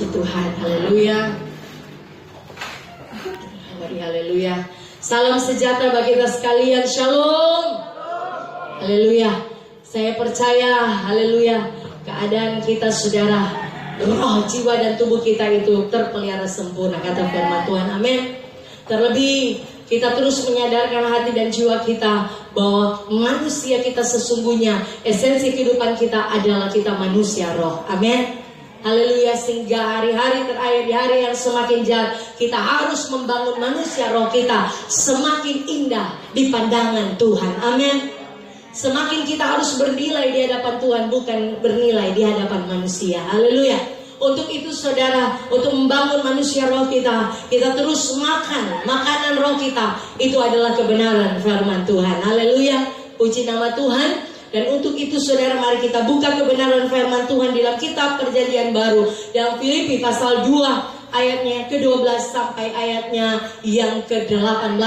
Puji Tuhan, haleluya. Haleluya. Salam sejahtera bagi kita sekalian, shalom. Haleluya. Saya percaya, haleluya, keadaan kita saudara, roh, jiwa dan tubuh kita itu terpelihara sempurna, kata firman Tuhan, amin. Terlebih kita terus menyadarkan hati dan jiwa kita bahwa manusia kita sesungguhnya, esensi kehidupan kita adalah kita manusia roh, amin. Haleluya, sehingga hari-hari terakhir, di hari yang semakin jahat, kita harus membangun manusia roh kita semakin indah di pandangan Tuhan, amin. Semakin kita harus bernilai di hadapan Tuhan, bukan bernilai di hadapan manusia, haleluya. Untuk itu saudara, untuk membangun manusia roh kita terus makan makanan roh kita, itu adalah kebenaran firman Tuhan, haleluya. Puji nama Tuhan. Dan untuk itu saudara, mari kita buka kebenaran firman Tuhan dalam kitab Perjanjian Baru, dalam Filipi pasal 2 ayatnya ke-12 sampai ayatnya yang ke-18.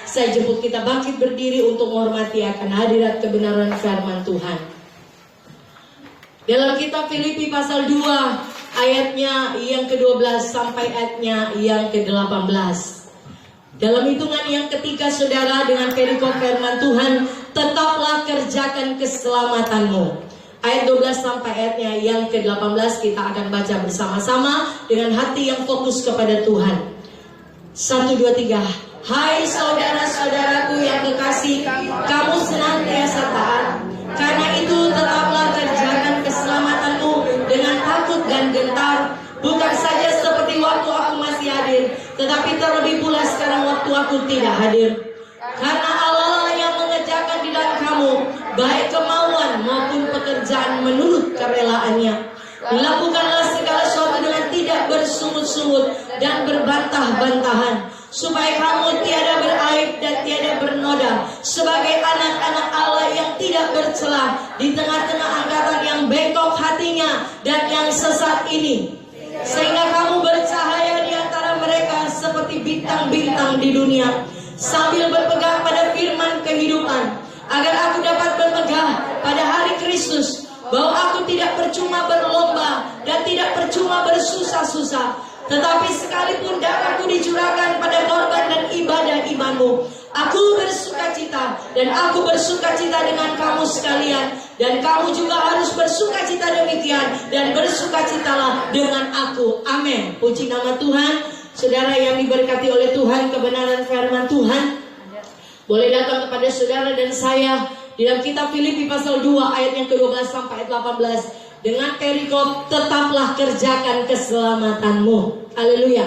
Saya jemput kita bangkit berdiri untuk menghormati akan hadirat kebenaran firman Tuhan. Dalam kitab Filipi pasal 2 ayatnya yang ke-12 sampai ayatnya yang ke-18. Dalam hitungan yang ketiga saudara, dengan perikop firman Tuhan, tetaplah kerjakan keselamatanmu. Ayat 12 sampai ayatnya yang ke-18 kita akan baca bersama-sama dengan hati yang fokus kepada Tuhan. 1, 2, 3. Hai saudara-saudaraku yang kekasih, kamu senantiasa taat. Karena itu tetaplah kerjakan keselamatanmu dengan takut dan gentar. Bukan saja seperti waktu aku masih hadir, tetapi terlebih pula sekarang waktu aku tidak hadir. Karena Allah yang mengerjakan di dalam kamu baik kemauan maupun pekerjaan menurut kerelaannya. Lakukanlah segala sesuatu dengan tidak bersungut-sungut dan berbantah-bantahan, supaya kamu tiada beraib dan tiada bernoda, sebagai anak-anak Allah yang tidak bercela di tengah-tengah angkatan yang bengkok hatinya dan yang sesat ini. Sehingga kamu bercahaya di antara mereka seperti bintang-bintang di dunia, sambil berpegang pada firman kehidupan, agar aku dapat bermegah pada hari Kristus, bahwa aku tidak percuma berlomba dan tidak percuma bersusah-susah, tetapi sekalipun darahku dicurahkan pada korban dan ibadah imanmu, aku bersukacita, dan aku bersukacita dengan kamu sekalian, dan kamu juga harus bersukacita demikian, dan bersukacitalah dengan aku, amin. Puji nama Tuhan. Saudara yang diberkati oleh Tuhan, kebenaran firman Tuhan boleh datang kepada saudara dan saya di dalam kitab Filipi pasal 2 ayat yang ke-12 sampai ayat 18 dengan perikop tetaplah kerjakan keselamatanmu. Haleluya.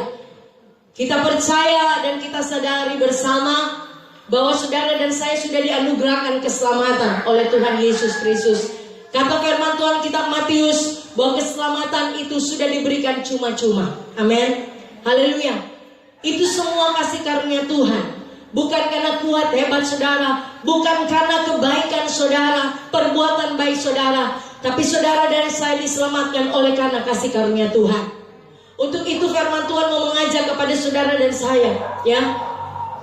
Kita percaya dan kita sadari bersama bahwa saudara dan saya sudah dianugerahkan keselamatan oleh Tuhan Yesus Kristus. Kata firman Tuhan kitab Matius bahwa keselamatan itu sudah diberikan cuma-cuma. Amin. Haleluya. Itu semua kasih karunia Tuhan. Bukan karena kuat hebat saudara, bukan karena kebaikan saudara, perbuatan baik saudara, tapi saudara dan saya diselamatkan oleh karena kasih karunia Tuhan. Untuk itu firman Tuhan mau mengajak kepada saudara dan saya, ya.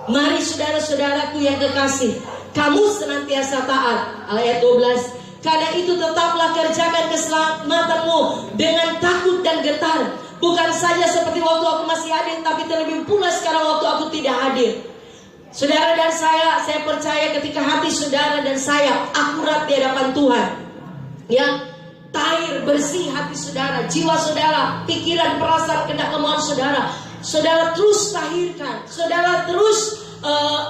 Mari saudara-saudaraku yang kekasih, kamu senantiasa taat. Ayat 12. Karena itu tetaplah kerjakan keselamatanmu dengan takut dan gentar. Bukan saja seperti waktu aku masih hadir, tapi terlebih pula sekarang waktu aku tidak hadir. Saudara dan saya percaya ketika hati saudara dan saya akurat di hadapan Tuhan, ya, tahir, bersih hati saudara, jiwa saudara, pikiran, perasaan, kehendak, kemauan saudara, saudara terus tahirkan, saudara terus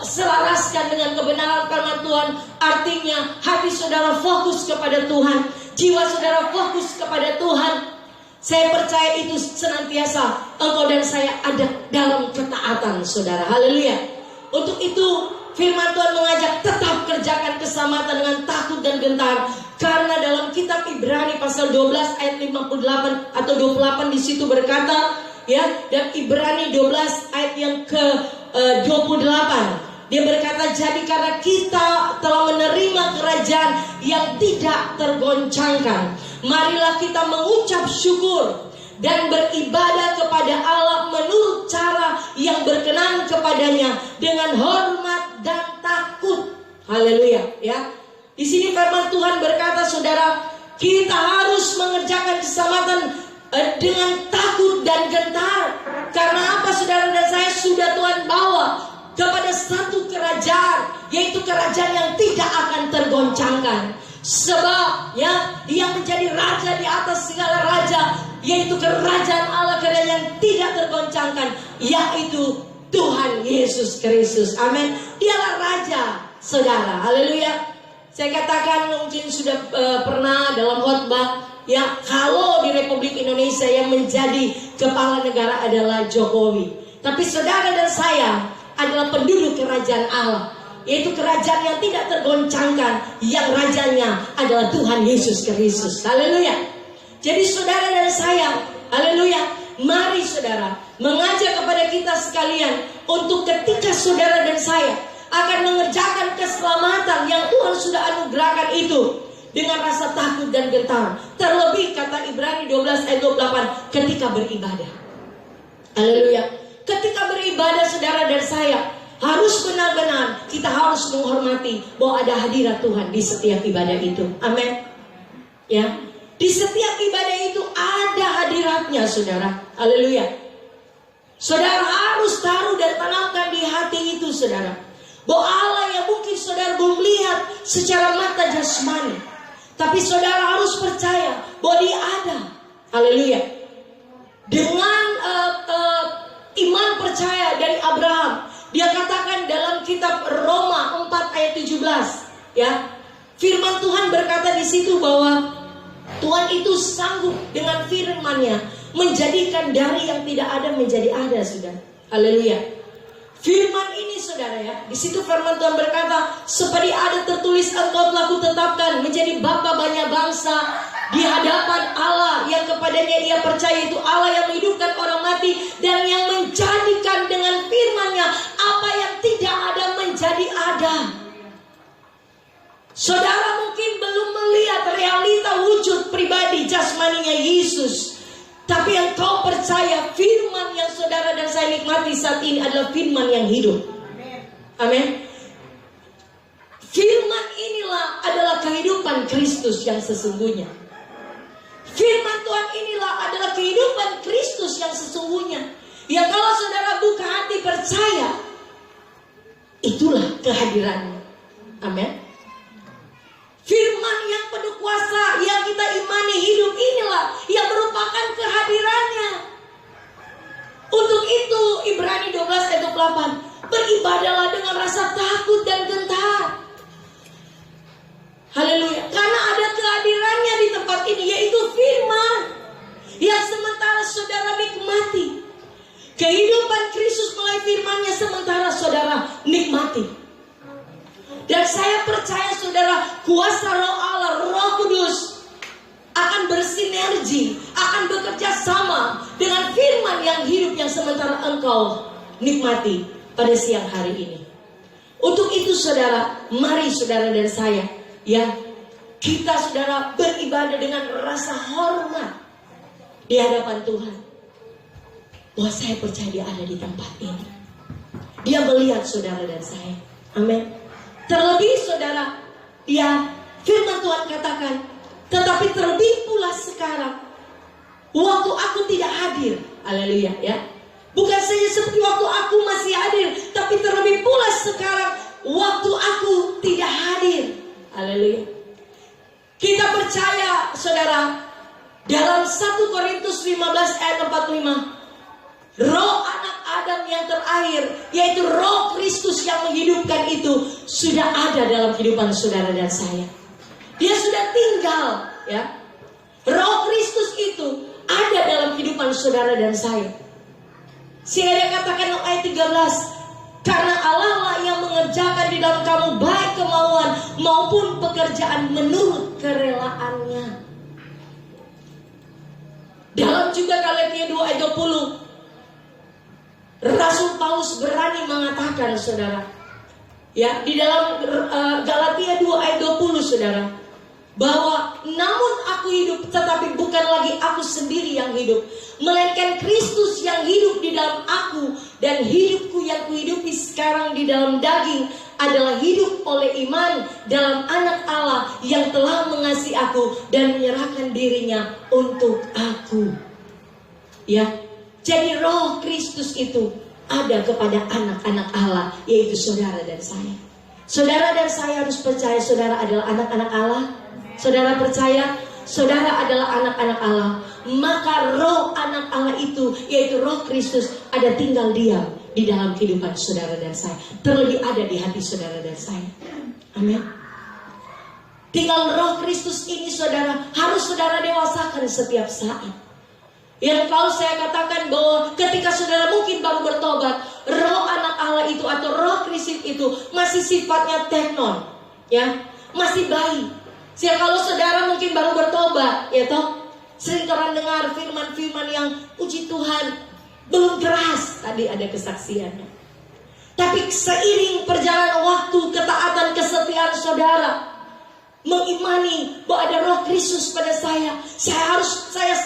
selaraskan dengan kebenaran firman Tuhan. Artinya hati saudara fokus kepada Tuhan, jiwa saudara fokus kepada Tuhan. Saya percaya itu senantiasa engkau dan saya ada dalam ketaatan saudara. Haleluya. Untuk itu firman Tuhan mengajak tetap kerjakan keselamatan dengan takut dan gentar. Karena dalam kitab Ibrani pasal 12 ayat 58 atau 28 di situ berkata, ya, dan Ibrani 12 ayat yang ke-28 dia berkata, jadi karena kita telah menerima kerajaan yang tidak tergoncangkan, marilah kita mengucap syukur dan beribadah kepada Allah menurut cara yang berkenan kepadanya dengan hormat dan takut. Haleluya, ya. Di sini firman Tuhan berkata, saudara, kita harus mengerjakan keselamatan dengan takut dan gentar. Karena apa saudara dan saya? Sudah Tuhan bawa kepada satu kerajaan, yaitu kerajaan yang tidak akan tergoncangkan. Sebab ya, yang menjadi raja di atas segala raja, yaitu kerajaan Allah, kerajaan yang tidak tergoncangkan, yaitu Tuhan Yesus Kristus. Amin. Dialah raja, saudara. Haleluya. Saya katakan mungkin sudah pernah dalam khotbah, ya, kalau di Republik Indonesia yang menjadi kepala negara adalah Jokowi, tapi saudara dan saya adalah penduduk kerajaan Allah, yaitu kerajaan yang tidak tergoncangkan, yang rajanya adalah Tuhan Yesus Kristus. Haleluya. Jadi saudara dan saya, haleluya, mari saudara mengajak kepada kita sekalian untuk ketika saudara dan saya akan mengerjakan keselamatan yang Tuhan sudah anugerahkan itu dengan rasa takut dan gentar. Terlebih kata Ibrani 12 ayat 28, ketika beribadah. Haleluya. Ketika beribadah saudara dan saya harus benar-benar, kita harus menghormati bahwa ada hadirat Tuhan di setiap ibadah itu. Amin. Ya, di setiap ibadah itu ada hadiratnya saudara. Haleluya. Saudara harus taruh dan tanamkan di hati itu saudara, bahwa Allah yang mungkin saudara belum lihat secara mata jasmani, tapi saudara harus percaya bahwa Dia ada. Haleluya. Dengan iman percaya dari Abraham, dia katakan dalam kitab Roma 4 ayat 17, ya, firman Tuhan berkata di situ bahwa Tuhan itu sanggup dengan firman-Nya menjadikan dari yang tidak ada menjadi ada, saudara. Haleluya. Firman ini saudara ya, di situ firman Tuhan berkata, seperti ada tertulis, engkau telah kutetapkan menjadi bapa banyak bangsa di hadapan Allah yang kepadanya ia percaya, itu Allah yang menghidupkan orang mati dan yang menjadikan dengan firman-Nya apa yang tidak ada menjadi ada. Saudara mungkin belum melihat realita wujud pribadi jasmaninya Yesus, tapi yang kau percaya firman yang saudara dan saya nikmati saat ini adalah firman yang hidup. Amin. Firman inilah adalah kehidupan Kristus yang sesungguhnya. Firman Tuhan inilah adalah kehidupan Kristus yang sesungguhnya. Ya, kalau saudara buka hati percaya, itulah kehadirannya. Amin. Firman yang penuh kuasa yang kita imani hidup inilah yang merupakan kehadirannya. Untuk itu Ibrani 12 ayat 28, beribadahlah dengan rasa takut dan gentar. Haleluya. Karena ada kehadirannya di tempat ini, yaitu firman yang sementara saudara nikmati. Kehidupan Kristus melalui firman-Nya sementara saudara nikmati. Dan saya percaya saudara, kuasa Roh Allah, Roh Kudus akan bersinergi, akan bekerja sama dengan firman yang hidup yang sementara engkau nikmati pada siang hari ini. Untuk itu saudara, mari saudara dan saya, ya, kita saudara beribadah dengan rasa hormat di hadapan Tuhan. Bahwa saya percaya Dia ada di tempat ini. Dia melihat saudara dan saya. Amin. Terlebih saudara, ya, firman Tuhan katakan, tetapi terlebih pula sekarang, waktu aku tidak hadir. Haleluya, ya. Bukan saja seperti waktu aku masih hadir, tapi terlebih pula sekarang, waktu aku tidak hadir. Haleluya. Kita percaya saudara, dalam 1 Korintus 15 ayat 45, Roh anak Adam yang terakhir, yaitu Roh Kristus yang menghidupkan itu, sudah ada dalam kehidupan saudara dan saya. Dia sudah tinggal, ya. Roh Kristus itu ada dalam kehidupan saudara dan saya. Sehingga dia katakan dalam ayat 13, karena Allah lah yang mengerjakan di dalam kamu baik kemauan maupun pekerjaan menurut kerelaannya. Dalam juga Galatia 2 ayat 20, Rasul Paulus berani mengatakan saudara, ya, di dalam Galatia 2 ayat 20 saudara, bahwa namun aku hidup, tetapi bukan lagi aku sendiri yang hidup, melainkan Kristus yang hidup di dalam aku, dan hidupku yang kuhidupi sekarang di dalam daging adalah hidup oleh iman dalam anak Allah yang telah mengasihi aku dan menyerahkan dirinya untuk aku. Ya, jadi Roh Kristus itu ada kepada anak-anak Allah, yaitu saudara dan saya. Saudara dan saya harus percaya saudara adalah anak-anak Allah. Saudara percaya saudara adalah anak-anak Allah, maka roh anak Allah itu, yaitu Roh Kristus, ada tinggal diam di dalam kehidupan saudara dan saya. Terlebih ada di hati saudara dan saya. Amin. Tinggal Roh Kristus ini saudara, harus saudara dewasakan setiap saat. Yang kalau saya katakan bahwa ketika saudara mungkin baru bertobat, roh anak Allah itu atau Roh Kristus itu masih sifatnya teknon, ya, masih bayi. Sehingga kalau saudara mungkin baru bertobat, ya toh, sering orang dengar firman-firman yang puji Tuhan belum keras, tadi ada kesaksiannya. Tapi seiring perjalanan waktu, ketaatan, kesetiaan saudara, mengimani bahwa ada Roh Kristus pada saya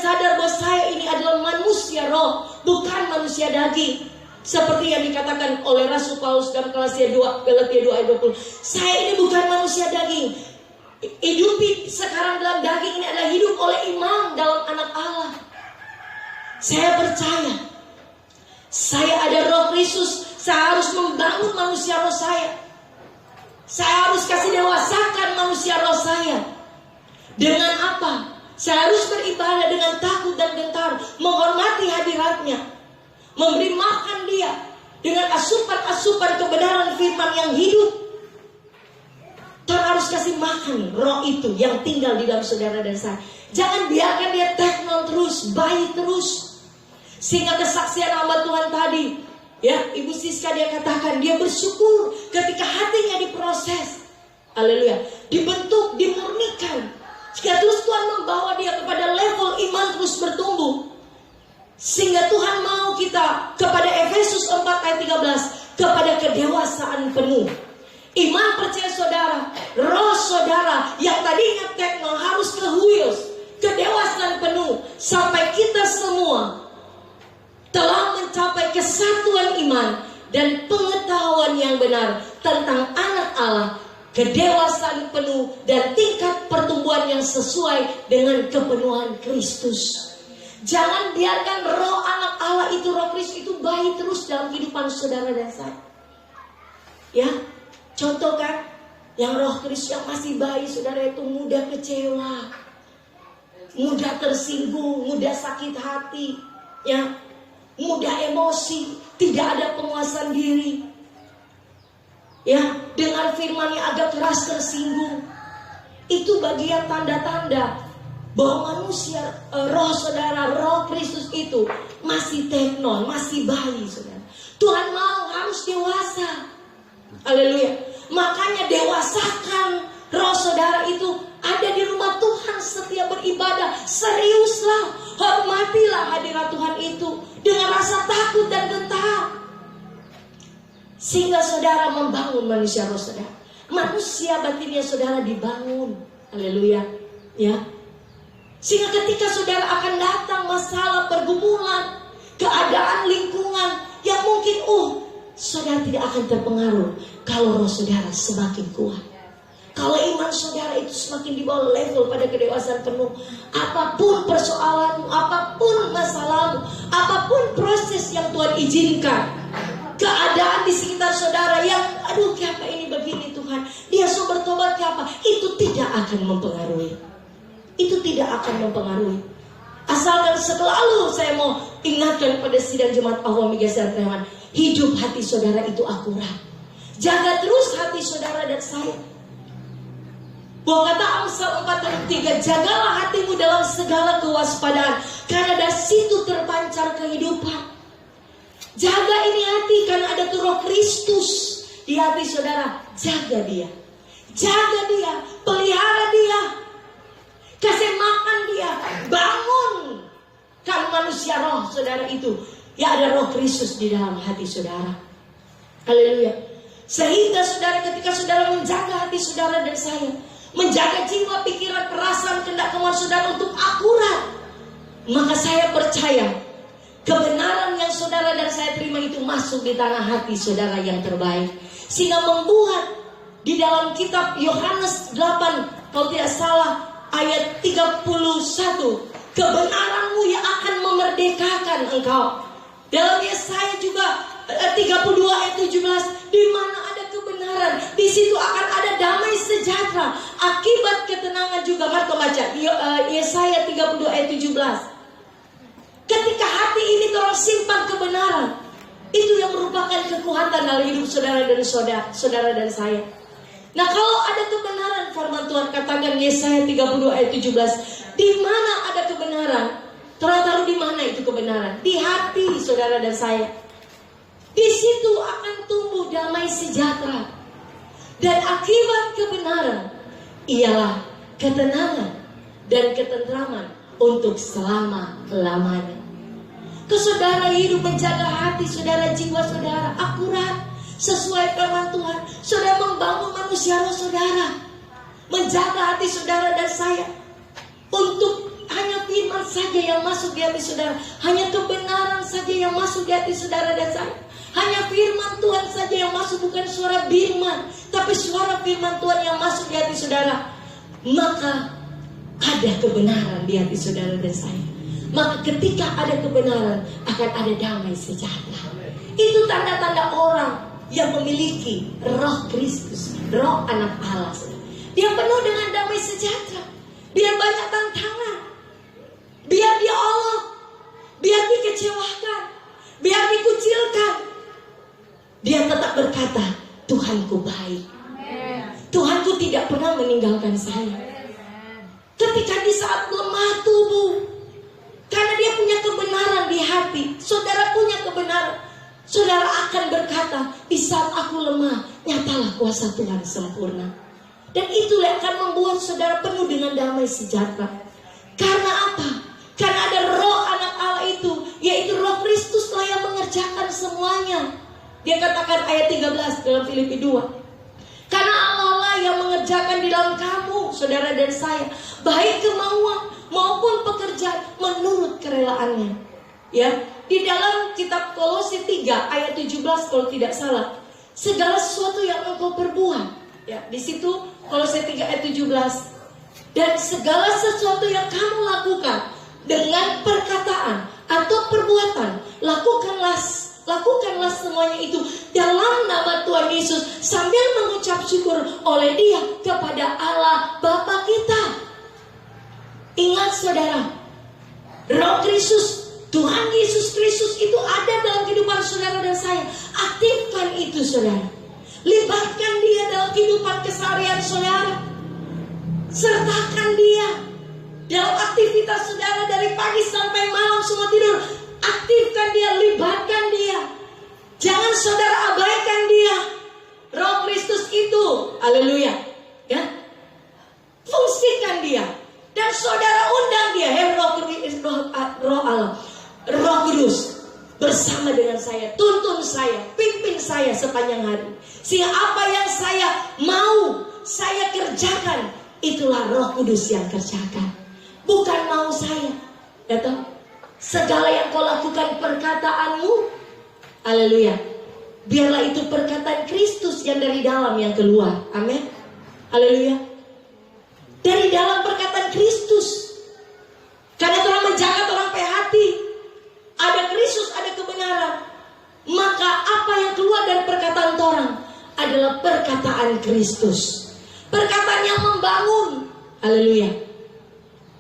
sadar bahwa saya ini adalah manusia roh, bukan manusia daging. Seperti yang dikatakan oleh Rasul Paulus dalam Galatia 2 ayat 20. Saya ini bukan manusia daging. Hidup sekarang dalam daging ini adalah hidup oleh iman dalam anak Allah. Saya percaya saya ada Roh Kristus. Saya harus membangun manusia roh saya. Saya harus kasih dewasakan manusia roh saya. Dengan apa? Saya harus beribadah dengan takut dan gentar, menghormati hadiratnya, memberi makan dia dengan asupan-asupan kebenaran firman yang hidup. Tuhan harus kasih makan roh itu yang tinggal di dalam saudara dan saya. Jangan biarkan dia teknon terus, bayi terus. Sehingga kesaksian hamba Tuhan tadi, ya, Ibu Siska dia katakan dia bersyukur ketika hatinya diproses. Haleluya. Dibentuk, dimurnikan. Sehingga terus Tuhan membawa dia kepada level iman terus bertumbuh. Sehingga Tuhan mau kita kepada Efesus 4 ayat 13, kepada kedewasaan penuh. Iman percaya saudara, roh saudara yang tadinya teknon harus kehuyus, kedewasaan penuh, sampai kita semua telah mencapai kesatuan iman dan pengetahuan yang benar tentang anak Allah, kedewasaan penuh dan tingkat pertumbuhan yang sesuai dengan kepenuhan Kristus. Jangan biarkan roh anak Allah itu, Roh Kristus itu bayi terus dalam kehidupan saudara dan saya. Ya, contoh kan, yang Roh Kristus yang masih bayi, saudara itu mudah kecewa, mudah tersinggung, mudah sakit hati, ya, mudah emosi, tidak ada penguasaan diri. Ya, dengar firman yang agak keras tersinggung. Itu bagian tanda-tanda bahwa manusia, roh saudara, Roh Kristus itu masih teknon, masih bayi saudara. Tuhan mau harus dewasa. Haleluya. Makanya dewasakan roh saudara itu ada di rumah Tuhan setiap beribadah. Seriuslah, hormatilah hadirat Tuhan itu dengan rasa takut dan gentar. Sehingga saudara membangun manusia roh saudara. Manusia batinnya saudara dibangun. Haleluya. Ya. Sehingga ketika saudara akan datang masalah, pergumulan, keadaan lingkungan yang mungkin saudara tidak akan terpengaruh kalau roh saudara semakin kuat. Kalau iman saudara itu semakin di bawah level pada kedewasaan penuh, apapun persoalanmu, apapun masalahmu, apapun proses yang Tuhan izinkan, keadaan di sekitar saudara yang kenapa ini begini Tuhan, dia so bertobat kenapa, itu tidak akan mempengaruhi. Itu tidak akan mempengaruhi. Asalkan selalu saya mau ingatkan pada sidang Jemaat Allah Migasar Teman, hidup hati saudara itu akurat. Jaga terus hati saudara dan saya. Bahwa kata Amsal 4:3, jagalah hatimu dalam segala kewaspadaan, karena dari situ terpancar kehidupan. Jaga ini hati, karena ada tuh Roh Kristus di hati saudara. Jaga dia, jaga dia, pelihara dia, kasih makan dia, bangun. Kalau manusia roh saudara itu, ya ada Roh Kristus di dalam hati saudara. Haleluya. Sehingga saudara, ketika saudara menjaga hati saudara dan saya, menjaga jiwa, pikiran, perasaan, kehendak kemauan saudara untuk akurat, maka saya percaya kebenaran yang saudara dan saya terima itu masuk di tanah hati saudara yang terbaik. Sehingga membuat di dalam kitab Yohanes 8 kalau tidak salah ayat 31, kebenaranmu yang akan memerdekakan engkau. Dalam Yesaya juga 32 ayat 17, di mana ada kebenaran, di situ akan ada damai sejahtera, akibat ketenangan juga. Mari kita baca Yesaya 32 ayat 17. Ketika hati ini terus simpan kebenaran, itu yang merupakan kekuatan dalam hidup saudara dan saya. Nah, kalau ada kebenaran, firman Tuhan katakan Yesaya 32 ayat 17, di mana ada kebenaran? Taruh di mana itu kebenaran? Di hati saudara dan saya. Di situ akan tumbuh damai sejahtera. Dan akibat kebenaran ialah ketenangan dan ketentraman untuk selama-lamanya. Saudara hidup menjaga hati saudara, jiwa saudara akurat sesuai firman Tuhan. Saudara membangun manusia roh saudara, menjaga hati saudara dan saya untuk hanya firman saja yang masuk di hati saudara, hanya kebenaran saja yang masuk di hati saudara dan saya. Hanya firman Tuhan saja yang masuk, bukan suara Birman, tapi suara firman Tuhan yang masuk di hati saudara. Maka ada kebenaran di hati saudara dan saya. Maka ketika ada kebenaran, akan ada damai sejahtera. Itu tanda-tanda orang yang memiliki roh Kristus, roh anak Allah. Dia penuh dengan damai sejahtera. Biar banyak tantangan, biar dia Allah, biar dikecewakan, biar dikucilkan, dia tetap berkata, Tuhanku baik. Tuhanku tidak pernah meninggalkan saya. Ketika di saat lemah tubuh, karena dia punya kebenaran di hati, saudara punya kebenaran, saudara akan berkata, di saat aku lemah, nyatalah kuasa Tuhan sempurna. Dan itulah yang akan membuat saudara penuh dengan damai sejahtera. Karena apa? Karena ada roh anak Allah itu, yaitu roh Kristuslah yang mengerjakan semuanya. Dia katakan ayat 13 dalam Filipi 2. Karena Allah lah yang mengerjakan di dalam kamu, saudara dan saya, baik kemauan maupun pekerjaan menurut kerelaannya. Ya, di dalam kitab Kolose 3 ayat 17 kalau tidak salah, segala sesuatu yang engkau perbuat, ya, di situ Kolose 3 ayat 17, dan segala sesuatu yang kamu lakukan dengan perkataan atau perbuatan, lakukanlah semuanya itu dalam nama Tuhan Yesus sambil mengucap syukur oleh Dia kepada Allah Bapa kita. Ingat saudara, roh Kristus, Tuhan Yesus Kristus itu ada dalam kehidupan saudara dan saya. Aktifkan itu saudara. Libatkan Dia dalam kehidupan keseharian saudara. Sertakan Dia dalam aktivitas saudara dari pagi sampai malam semua tidur. Aktifkan Dia, libatkan Dia. Jangan saudara abaikan Dia. Roh Kristus itu, haleluya, ya, fungsikan Dia. Dan saudara undang Dia, roh Allah, Roh Kudus, bersama dengan saya, tuntun saya, pimpin saya sepanjang hari. Sehingga apa yang saya mau, saya kerjakan, itulah Roh Kudus yang kerjakan. Bukan mau saya, ya toh? Segala yang kau lakukan perkataanmu, haleluya, biarlah itu perkataan Kristus yang dari dalam yang keluar. Amin, haleluya. Dari dalam perkataan Kristus. Karena Tuhan menjaga orang pe hati, ada Kristus, ada kebenaran. Maka apa yang keluar dari perkataan orang adalah perkataan Kristus. Perkataan yang membangun, haleluya.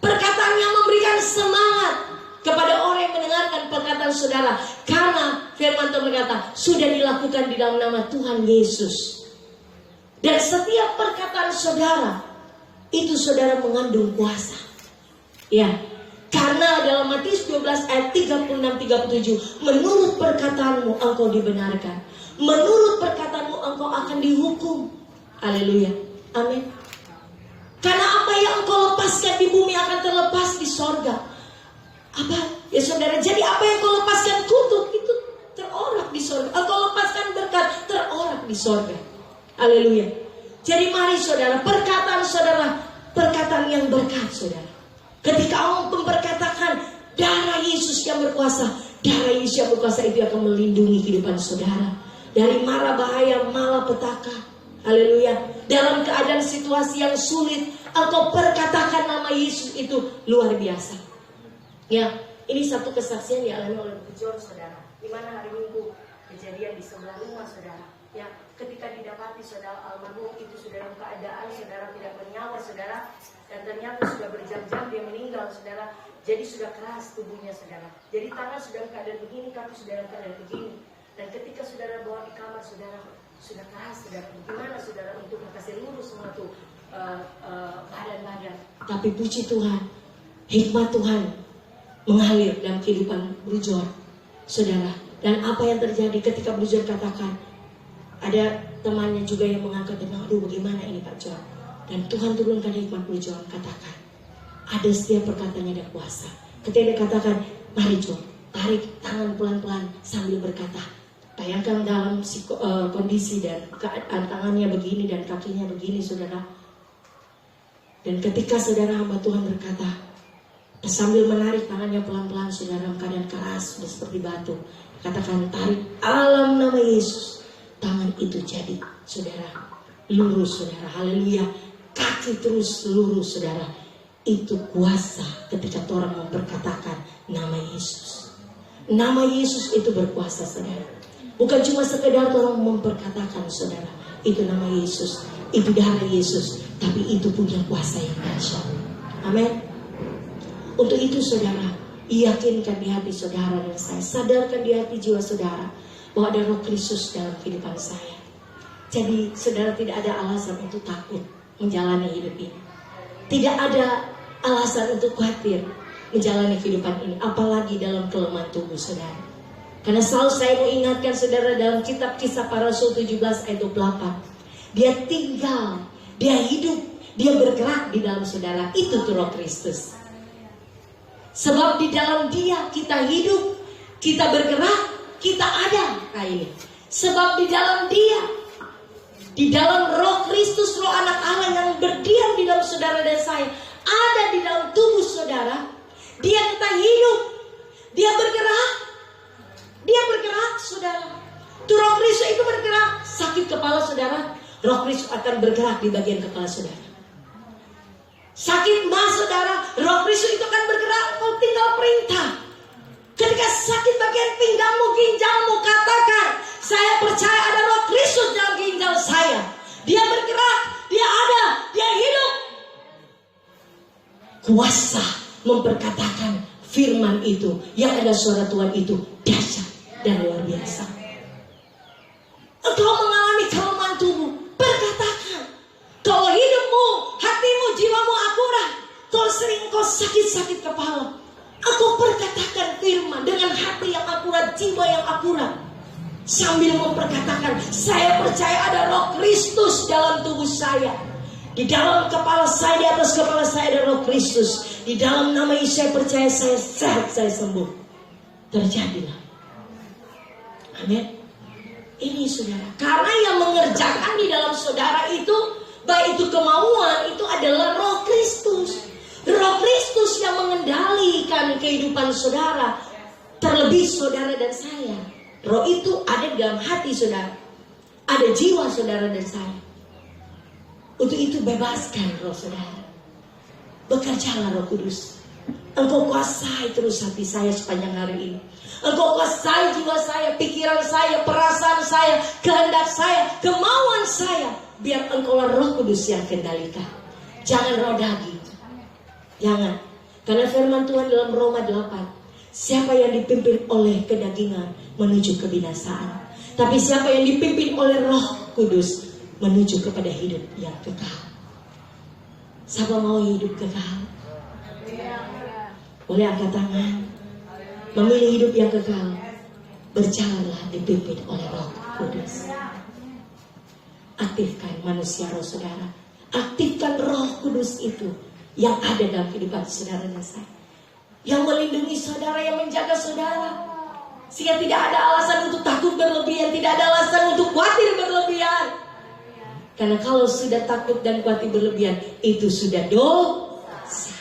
Perkataan yang memberikan semangat kepada orang yang mendengarkan perkataan saudara. Karena firman Tuhan berkata, sudah dilakukan di dalam nama Tuhan Yesus. Dan setiap perkataan saudara, itu saudara mengandung kuasa. Ya, karena dalam Matius 12 ayat 36-37, menurut perkataanmu engkau dibenarkan, menurut perkataanmu engkau akan dihukum. Haleluya, amin. Karena apa yang engkau lepaskan di bumi akan terlepas di sorga. Apa? Ya saudara, jadi apa yang kau lepaskan kutuk itu terorak di sorga. Engkau lepaskan berkat, terorak di sorga. Haleluya. Jadi mari saudara, perkataan saudara, perkataan yang berkat saudara. Ketika Allah memperkatakan darah Yesus yang berkuasa, darah Yesus yang berkuasa itu akan melindungi kehidupan saudara dari mara bahaya, malapetaka. Haleluya. Dalam keadaan situasi yang sulit, engkau perkatakan nama Yesus itu luar biasa. Ya, Ini satu kesaksian dialami oleh Bu John, saudara. Di mana hari Minggu kejadian di sebelah rumah, saudara. Ya, ketika didapati saudara almarhum itu sudah dalam keadaan saudara tidak bernyawa, saudara, dan ternyata sudah berjam-jam dia meninggal, saudara. Jadi sudah keras tubuhnya, saudara. Jadi tangan sudah dalam keadaan begini, kaki sudah dalam keadaan begini. Dan ketika saudara bawa di kamar, saudara, sudah keras, saudara. Gimana saudara untuk kasih lurus semua tuh badan-badan. Tapi puji Tuhan, hikmat Tuhan mengalir dalam kehidupan Bro John, saudara. Dan apa yang terjadi ketika Bro John katakan, ada temannya juga yang mengangkat dan bilang, aduh bagaimana ini Pak John. Dan Tuhan turunkan hikmat Bro John, katakan, ada setiap perkataannya ada kuasa. Ketika dia katakan, mari John, tarik tangan pelan-pelan sambil berkata. Bayangkan dalam kondisi dan keadaan tangannya begini dan kakinya begini, saudara. Dan ketika saudara hamba Tuhan berkata, sambil menarik tangannya pelan-pelan, saudara, dalam keadaan keras, sudah seperti batu. Katakan, tarik alam nama Yesus. Tangan itu jadi, saudara, lurus, saudara. Haleluya. Kaki terus lurus, saudara. Itu kuasa ketika orang memperkatakan nama Yesus. Nama Yesus itu berkuasa, saudara. Bukan cuma sekedar orang memperkatakan, saudara, itu nama Yesus, itu darah Yesus, tapi itu punya kuasa yang dahsyat. Amin. Untuk itu, saudara, yakinkan di hati saudara dan saya, sadarkan di hati jiwa saudara bahwa ada Roh Kristus dalam kehidupan saya. Jadi, saudara, tidak ada alasan untuk takut menjalani hidup ini. Tidak ada alasan untuk khawatir menjalani kehidupan ini, apalagi dalam kelemahan tubuh, saudara. Karena selalu saya mau ingatkan saudara dalam kitab Kisah Para Rasul 17 ayat 28. Dia tinggal, dia hidup, dia bergerak di dalam saudara. Itu tuh Roh Kristus. Sebab di dalam dia kita hidup, kita bergerak, kita ada. Nah ini. Sebab di dalam dia, di dalam Roh Kristus, Roh Anak Allah yang berdiam di dalam saudara dan saya, ada di dalam tubuh saudara. Dia kita hidup, dia bergerak. Dia bergerak, saudara. Tuh Roh Kristus itu bergerak. Sakit kepala saudara, Roh Kristus akan bergerak di bagian kepala saudara. Sakit mah saudara, Roh Kristus itu akan bergerak. Kau tinggal perintah. Ketika sakit bagian pinggangmu, ginjalmu, katakan, saya percaya ada Roh Kristus dalam ginjal saya. Dia bergerak, dia ada, dia hidup. Kuasa memperkatakan firman itu, yang ada suara Tuhan itu dahsyat dan luar biasa. Engkau mengalami kelemahan tubuh, berkatakan. Kalau hidupmu, hatimu, jiwamu akurat, kalau sering kau sakit-sakit kepala, aku perkatakan firman dengan hati yang akurat, jiwa yang akurat, sambil memperkatakan, saya percaya ada Roh Kristus dalam tubuh saya. Di dalam kepala saya, di atas kepala saya ada Roh Kristus. Di dalam nama Yesus saya percaya, saya sehat, saya sembuh. Terjadilah. Amin. Ini saudara, karena yang mengerjakan di dalam saudara itu, baik itu kemauan, itu adalah Roh Kristus. Roh Kristus yang mengendalikan kehidupan saudara, terlebih saudara dan saya. Roh itu ada dalam hati saudara, ada jiwa saudara dan saya. Untuk itu bebaskan roh saudara. Bekerjalah Roh Kudus. Engkau kuasai terus hati saya sepanjang hari ini. Engkau kuasai jiwa saya, pikiran saya, perasaan saya, kehendak saya, kemauan saya. Biar engkau Roh Kudus yang kendalikan. Jangan roh daging. Jangan. Karena firman Tuhan dalam Roma 8. Siapa yang dipimpin oleh kedagingan menuju kebinasaan. Tapi siapa yang dipimpin oleh Roh Kudus menuju kepada hidup yang kekal. Siapa mau hidup kekal? Boleh angkat tangan. Memilih hidup yang kekal. Berjalanlah dipimpin oleh Roh Kudus. Aktifkan manusia roh saudara. Aktifkan Roh Kudus itu yang ada dalam kehidupan saudara dan saya. Yang melindungi saudara, yang menjaga saudara. Sehingga tidak ada alasan untuk takut berlebihan. Tidak ada alasan untuk khawatir berlebihan. Karena kalau sudah takut dan khawatir berlebihan, itu sudah dosa.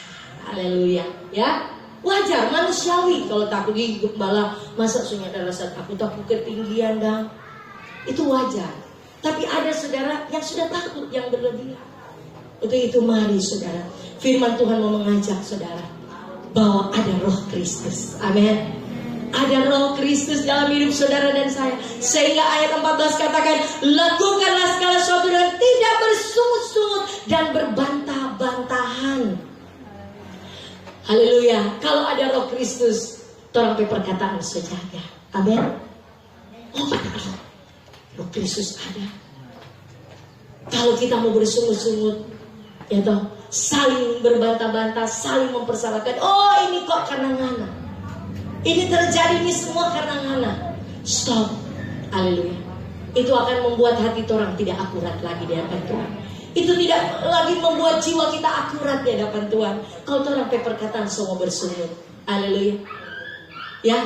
Haleluya. Ya, wajar, manusiawi kalau takut malah masa sudah ada rasa takut ketinggian dan itu wajar. Tapi ada saudara yang sudah takut yang berlebihan. Untuk itu mari saudara, firman Tuhan mau mengajak saudara, bahwa ada roh Kristus. Amin. Ada roh Kristus dalam hidup saudara dan saya. Sehingga ayat 14 katakan, lakukanlah segala sesuatu dengan tidak bersungut-sungut dan berbantah-bantahan. Haleluya. Kalau ada roh Kristus, orang perkataan sejaga. Amin. Oh, ada roh Kristus ada. Kalau kita mau bersungut-sungut, ya toh, saling berbantah-bantah, saling mempersalahkan. Oh, ini kok karena ngana. Ini terjadi, ini semua karena ngana. Stop. Haleluya. Itu akan membuat hati orang tidak akurat lagi di hadapan Tuhan. Itu tidak lagi membuat jiwa kita akurat di hadapan Tuhan. Kalau orang perkataan semua bersungut. Haleluya. Ya.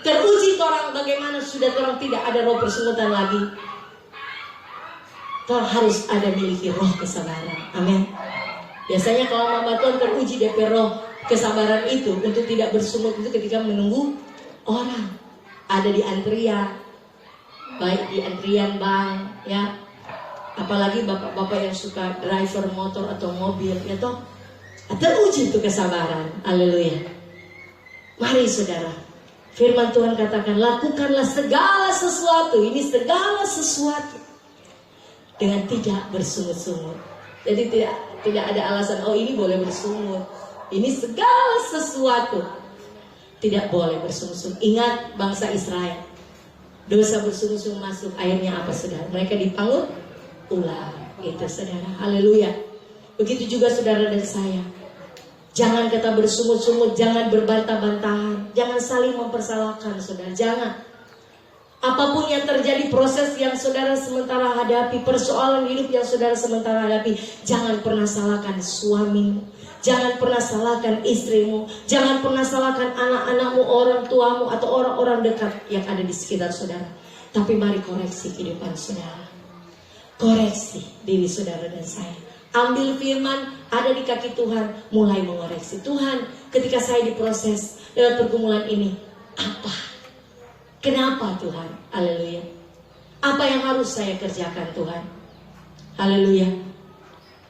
Teruji orang bagaimana sudah orang tidak ada roh persungutan lagi. Orang harus ada miliki roh kesabaran. Amin. Biasanya kalau mama Tuhan teruji DP roh kesabaran itu untuk tidak bersungut itu ketika menunggu orang. Ada di antrian, baik di antrian bank, ya. Apalagi bapak-bapak yang suka driver motor atau mobil, ya toh. Teruji itu kesabaran. Haleluya. Mari saudara. Firman Tuhan katakan, lakukanlah segala sesuatu. Ini segala sesuatu dengan tidak bersungut-sungut. Jadi tidak ada alasan, oh ini boleh bersungut. Ini segala sesuatu tidak boleh bersungut-sungut. Ingat bangsa Israel, dosa bersungut-sungut masuk, akhirnya apa saudara? Mereka dipangut ular. Itu saudara. Haleluya. Begitu juga saudara dan saya. Jangan kata bersungut-sungut, jangan berbantah-bantahan, jangan saling mempersalahkan saudara. Jangan. Apapun yang terjadi, proses yang saudara sementara hadapi, persoalan hidup yang saudara sementara hadapi, jangan pernah salahkan suamimu, jangan pernah salahkan istrimu, jangan pernah salahkan anak-anakmu, orang tuamu, atau orang-orang dekat yang ada di sekitar saudara. Tapi mari koreksi kehidupan saudara, koreksi diri saudara dan saya. Ambil firman ada di kaki Tuhan, mulai mengoreksi. Tuhan, ketika saya diproses lewat pergumulan ini, apa? Kenapa Tuhan? Haleluya. Apa yang harus saya kerjakan Tuhan? Haleluya.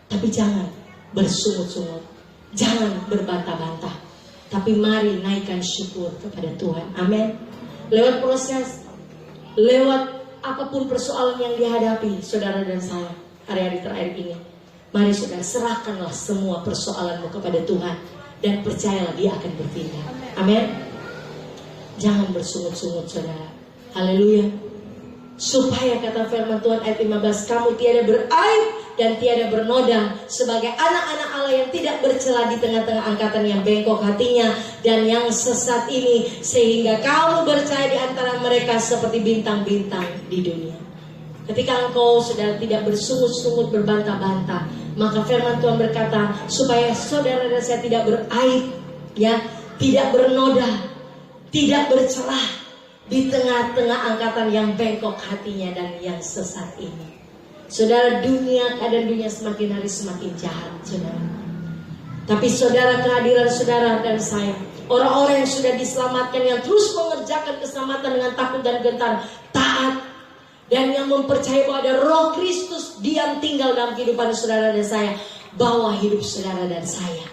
Tapi jangan bersungut-sungut, jangan berbantah-bantah, tapi mari naikkan syukur kepada Tuhan. Amin. Lewat proses, lewat apapun persoalan yang dihadapi saudara dan saya hari-hari terakhir ini, mari saudara serahkanlah semua persoalanmu kepada Tuhan dan percayalah Dia akan bertindak. Amin. Jangan bersungut-sungut saudara. Haleluya. Supaya kata firman Tuhan ayat 15, kamu tiada beraib dan tiada bernoda sebagai anak-anak Allah yang tidak bercela di tengah-tengah angkatan yang bengkok hatinya dan yang sesat ini, sehingga kamu bercahaya di antara mereka seperti bintang-bintang di dunia. Ketika engkau saudara tidak bersungut-sungut, berbantah-bantah, maka firman Tuhan berkata supaya saudara dan saya tidak beraib, ya, tidak bernoda, tidak bercelah di tengah-tengah angkatan yang bengkok hatinya dan yang sesat ini. Saudara, keadaan dunia semakin hari semakin jahat, saudara. Tapi saudara, kehadiran saudara dan saya, orang-orang yang sudah diselamatkan, yang terus mengerjakan keselamatan dengan takut dan gentar, taat, dan yang mempercayai bahwa ada roh Kristus diam tinggal dalam kehidupan saudara dan saya, bawa hidup saudara dan saya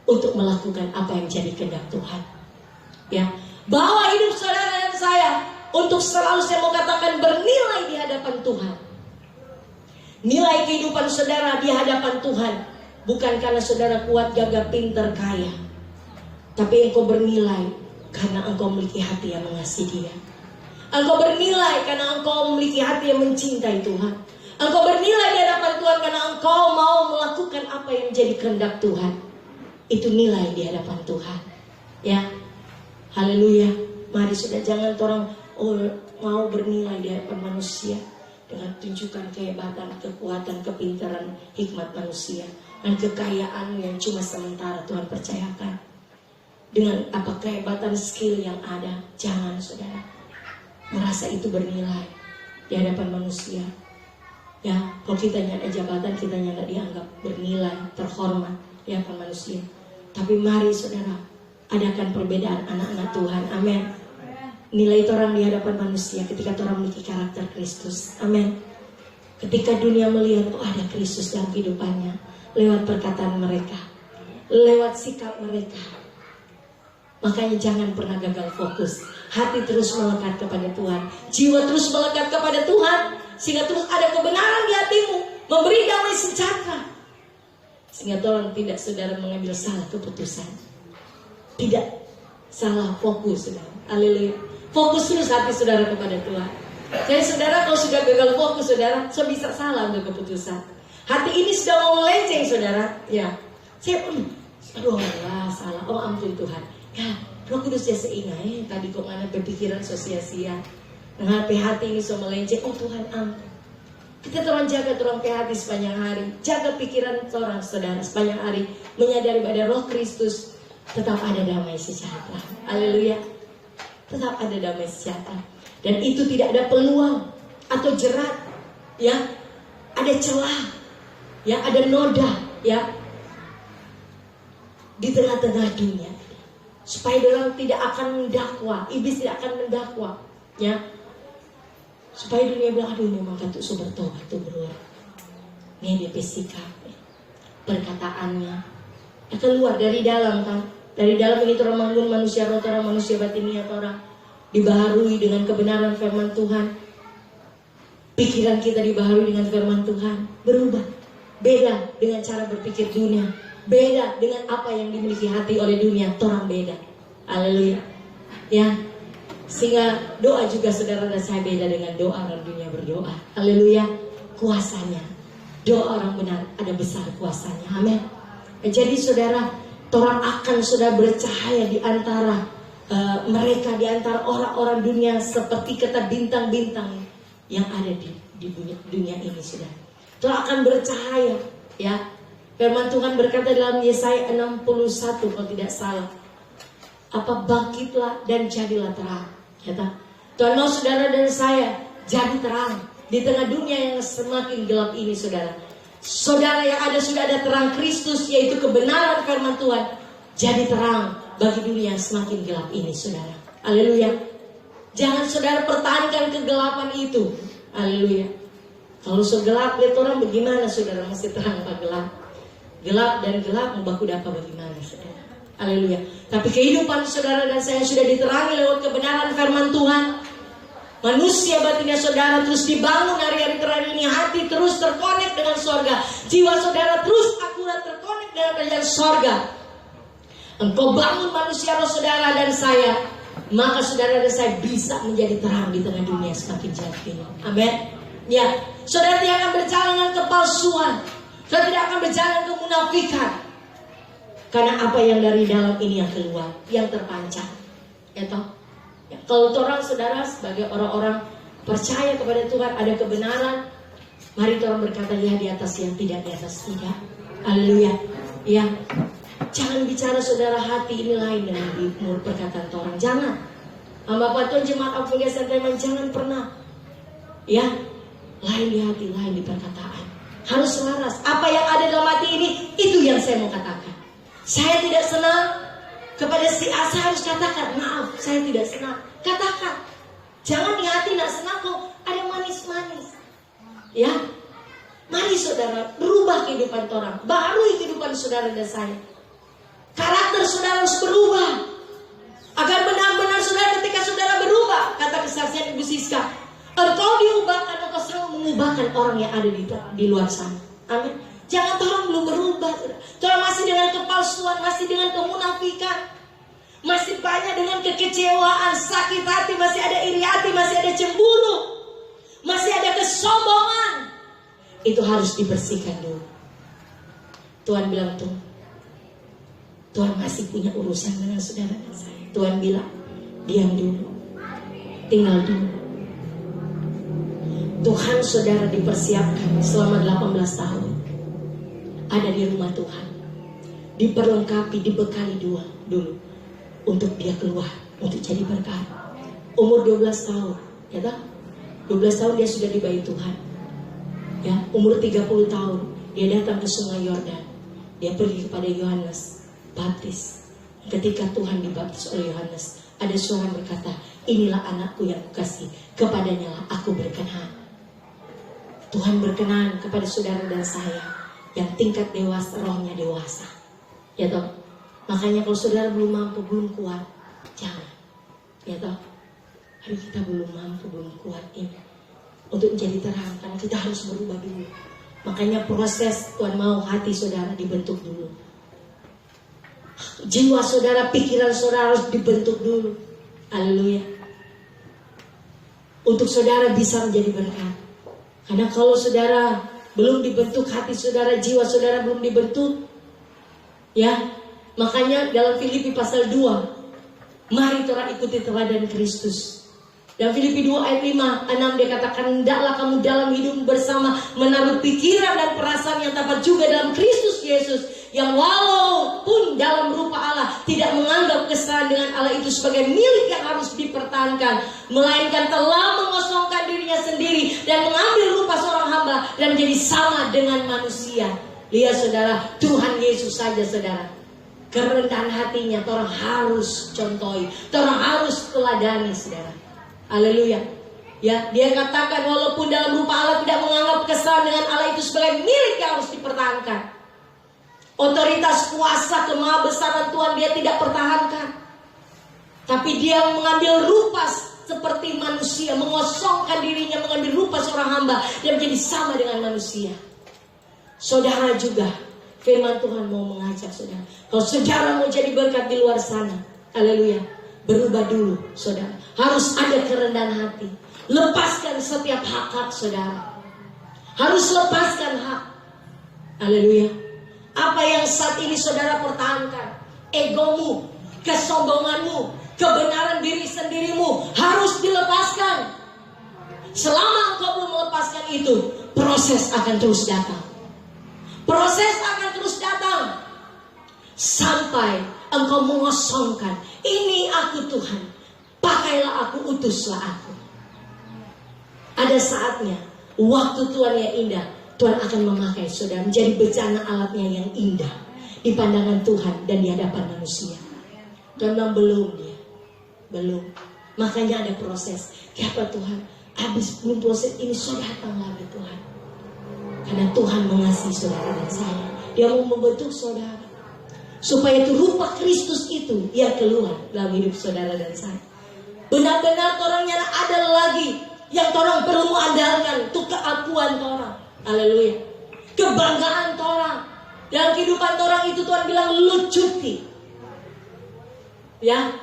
untuk melakukan apa yang menjadi kehendak Tuhan. Ya, bawa hidup saudara dan saya untuk selalu, saya mau katakan, bernilai di hadapan Tuhan. Nilai kehidupan saudara di hadapan Tuhan bukan karena saudara kuat, gagah, pintar, kaya, tapi engkau bernilai karena engkau memiliki hati yang mengasihi Dia. Engkau bernilai karena engkau memiliki hati yang mencintai Tuhan. Engkau bernilai di hadapan Tuhan karena engkau mau melakukan apa yang menjadi kehendak Tuhan. Itu nilai di hadapan Tuhan. Ya. Haleluya. Mari sudah, jangan orang mau bernilai di hadapan manusia dengan tunjukkan kehebatan, kekuatan, kepintaran, hikmat manusia dan kekayaan yang cuma sementara Tuhan percayakan. Dengan apa kehebatan skill yang ada, jangan saudara merasa itu bernilai di hadapan manusia. Ya, kalau kita nyata jabatan, kita nyata dianggap bernilai, terhormat di hadapan manusia. Tapi mari saudara, adakan perbedaan anak-anak Tuhan. Amin. Nilai orang di hadapan manusia ketika orang memiliki karakter Kristus. Amin. Ketika dunia melihat, oh ada Kristus dalam kehidupannya, lewat perkataan mereka, lewat sikap mereka. Makanya jangan pernah gagal fokus. Hati terus melekat kepada Tuhan, jiwa terus melekat kepada Tuhan, sehingga terus ada kebenaran di hatimu, memberi damai sejahtera, sehingga Tuhan tidak saudara mengambil salah keputusan, tidak salah fokus saudara. Haleluya. Fokus terus hati saudara kepada Tuhan. Jadi saudara kalau sudah gagal fokus saudara, so bisa salah untuk keputusan. Hati ini sudah mau melenceng saudara, ya. Saya aduh Allah salah. Oh ampun Tuhan. Ya, Roh Kudus ya seingat tadi kok mana berpikiran sia-sia. Nah, hati ini so melenceng. Oh Tuhan ampun. Kita tolong jaga turang hati sepanjang hari. Jaga pikiran orang saudara sepanjang hari. Menyadari pada Roh Kristus tetap ada damai sejahtera. Haleluya. Tetap ada damai sejahtera. Dan itu tidak ada peluang atau jerat, ya, ada celah, ya, ada noda, ya, di tengah-tengah dunia, supaya orang tidak akan mendakwa, iblis tidak akan mendakwa, ya, supaya dunia bilang aduh memang kan tuh sumber tobat tuh bro, ini dia sikap, perkataannya, ya, keluar dari dalam kan, dari dalam ini orang bangun manusia roh, orang manusia batinnya orang dibaharui dengan kebenaran firman Tuhan. Pikiran kita dibaharui dengan firman Tuhan, berubah, beda dengan cara berpikir dunia, beda dengan apa yang dimiliki hati oleh dunia, orang beda. Haleluya. Ya, sehingga doa juga saudara dan saya beda dengan doa orang dunia berdoa. Haleluya. Kuasanya, doa orang benar ada besar kuasanya. Amin. Jadi saudara, orang akan sudah bercahaya di antara mereka, di antara orang-orang dunia, seperti kata bintang-bintang yang ada di dunia ini sudah. Tuhan akan bercahaya, ya. Firman Tuhan berkata dalam Yesaya 61 kalau tidak salah, apa bangkitlah dan jadilah terang, kata Tuhan mau saudara dan saya jadi terang di tengah dunia yang semakin gelap ini saudara. Saudara yang ada sudah ada terang Kristus, yaitu kebenaran firman Tuhan, jadi terang bagi dunia semakin gelap ini saudara. Haleluya. Jangan saudara pertahankan kegelapan itu. Haleluya. Kalau segelap lihat orang bagaimana saudara, masih terang apa gelap? Gelap dan gelap membaku apa bagaimana saudara. Haleluya. Tapi kehidupan saudara dan saya sudah diterangi lewat kebenaran firman Tuhan. Manusia batinnya saudara terus dibangun hari-hari terakhir ini. Hati terus terkonek dengan sorga. Jiwa saudara terus akurat terkonek dengan kerajaan sorga. Engkau bangun manusia roh saudara dan saya, maka saudara dan saya bisa menjadi terang di tengah dunia semakin jahat ini. Amin. Ya, saudara tidak akan berjalan dengan kepalsuan. Saudara tidak akan berjalan dengan kemunafikan. Karena apa yang dari dalam ini yang keluar, yang terpancar. Ya toh? Ya, kalau orang saudara sebagai orang-orang percaya kepada Tuhan, ada kebenaran, mari orang berkata ya di atas yang tidak, di atas tidak. Haleluya. Ya. Jangan bicara saudara hati ini lain dengan di mulut perkataan orang. Jangan. Bapak Tuhan jemaat Apostolic Teman, jangan pernah, ya, lain di hati, lain di perkataan. Harus selaras. Apa yang ada dalam hati ini, itu yang saya mau katakan. Saya tidak senang kepada si A, saya harus katakan maaf, saya tidak senang. Katakan. Jangan di hati tidak senang kok ada manis-manis. Ya. Mari saudara berubah kehidupan orang, barui kehidupan saudara dan saya. Karakter saudara harus berubah, agar benar-benar saudara ketika saudara berubah, kata kesaksian Ibu Siska, engkau diubahkan, engkau selalu mengubahkan orang yang ada di luar sana. Amin. Jangan orang belum berubah, orang masih dengan kepalsuan, masih dengan kemunafikan, masih banyak dengan kekecewaan, sakit hati, masih ada iri hati, masih ada cemburu, masih ada kesombongan. Itu harus dibersihkan dulu. Tuhan bilang tuh, Tuhan masih punya urusan dengan saudara dan saya. Tuhan bilang, diam dulu, tinggal dulu. Tuhan saudara dipersiapkan selama 18 tahun. Ada di rumah Tuhan. Diperlengkapi, dibekali dulu. Untuk dia keluar, untuk jadi berkat. Umur 12 tahun, ya tak? 12 tahun dia sudah dibayi Tuhan. Ya, umur 30 tahun, dia datang ke sungai Yordan. Dia pergi kepada Yohanes baptis. Ketika Tuhan dibaptis oleh Yohanes, ada suara berkata, inilah anakku yang kukasih, kepadanya lah aku berkenan. Tuhan berkenan kepada saudara dan saya yang tingkat dewasa, rohnya dewasa. Ya toh. Makanya kalau saudara belum mampu, belum kuat, jangan. Ya toh. Hari kita belum mampu, belum kuat ini untuk menjadi terang, karena kita harus berubah dulu. Makanya proses Tuhan mau hati saudara dibentuk dulu. Jiwa saudara, pikiran saudara harus dibentuk dulu. Haleluya. Untuk saudara bisa menjadi berkat. Karena kalau saudara belum dibentuk, hati saudara, jiwa saudara belum dibentuk, ya, makanya dalam Filipi pasal 2, mari kita ikuti teladan Kristus. Dan Filipi 2 ayat 5-6 dia katakan, hendaklah kamu dalam hidup bersama menaruh pikiran dan perasaan yang dapat juga dalam Kristus Yesus, yang walaupun dalam rupa Allah tidak menganggap kesetaraan dengan Allah itu sebagai milik yang harus dipertahankan, melainkan telah mengosongkan dirinya sendiri dan mengambil rupa seorang hamba dan menjadi sama dengan manusia. Lihat saudara, Tuhan Yesus saja saudara, kerendahan hatinya orang harus contohi, orang harus teladani saudara. Haleluya. Ya, dia katakan walaupun dalam rupa Allah tidak menganggap kesetaraan dengan Allah itu sebagai milik yang harus dipertahankan. Otoritas, kuasa, kemahabesaran Tuhan dia tidak pertahankan. Tapi dia mengambil rupa seperti manusia, mengosongkan dirinya, mengambil rupa seorang hamba dan menjadi sama dengan manusia. Saudara juga, firman Tuhan mau mengajak saudara. Kalau saudara mau jadi berkat di luar sana, haleluya, berubah dulu saudara. Harus ada kerendahan hati. Lepaskan setiap hak-hak saudara. Harus lepaskan hak. Haleluya. Apa yang saat ini saudara pertahankan, egomu, kesombonganmu, kebenaran diri sendirimu harus dilepaskan. Selama engkau belum melepaskan itu, proses akan terus datang. Proses akan terus datang sampai engkau mengosongkan, ini aku Tuhan, pakailah aku, utuslah aku. Ada saatnya, waktu Tuhan yang indah, Tuhan akan memakai saudara menjadi bencana alatnya yang indah di pandangan Tuhan dan di hadapan manusia. Tuhan bilang belum dia, belum. Makanya ada proses. Kenapa Tuhan? Habis belum proses ini sudah datang lagi Tuhan. Karena Tuhan mengasihi saudara dan saya. Dia mau membentuk saudara supaya itu rupa Kristus itu yang keluar dalam hidup saudara dan saya. Benar-benar orangnya ada lagi yang orang perlu andalkan untuk keakuan orang. Haleluya. Kebanggaan orang. Dalam kehidupan orang itu Tuhan bilang lu cuti. Ya.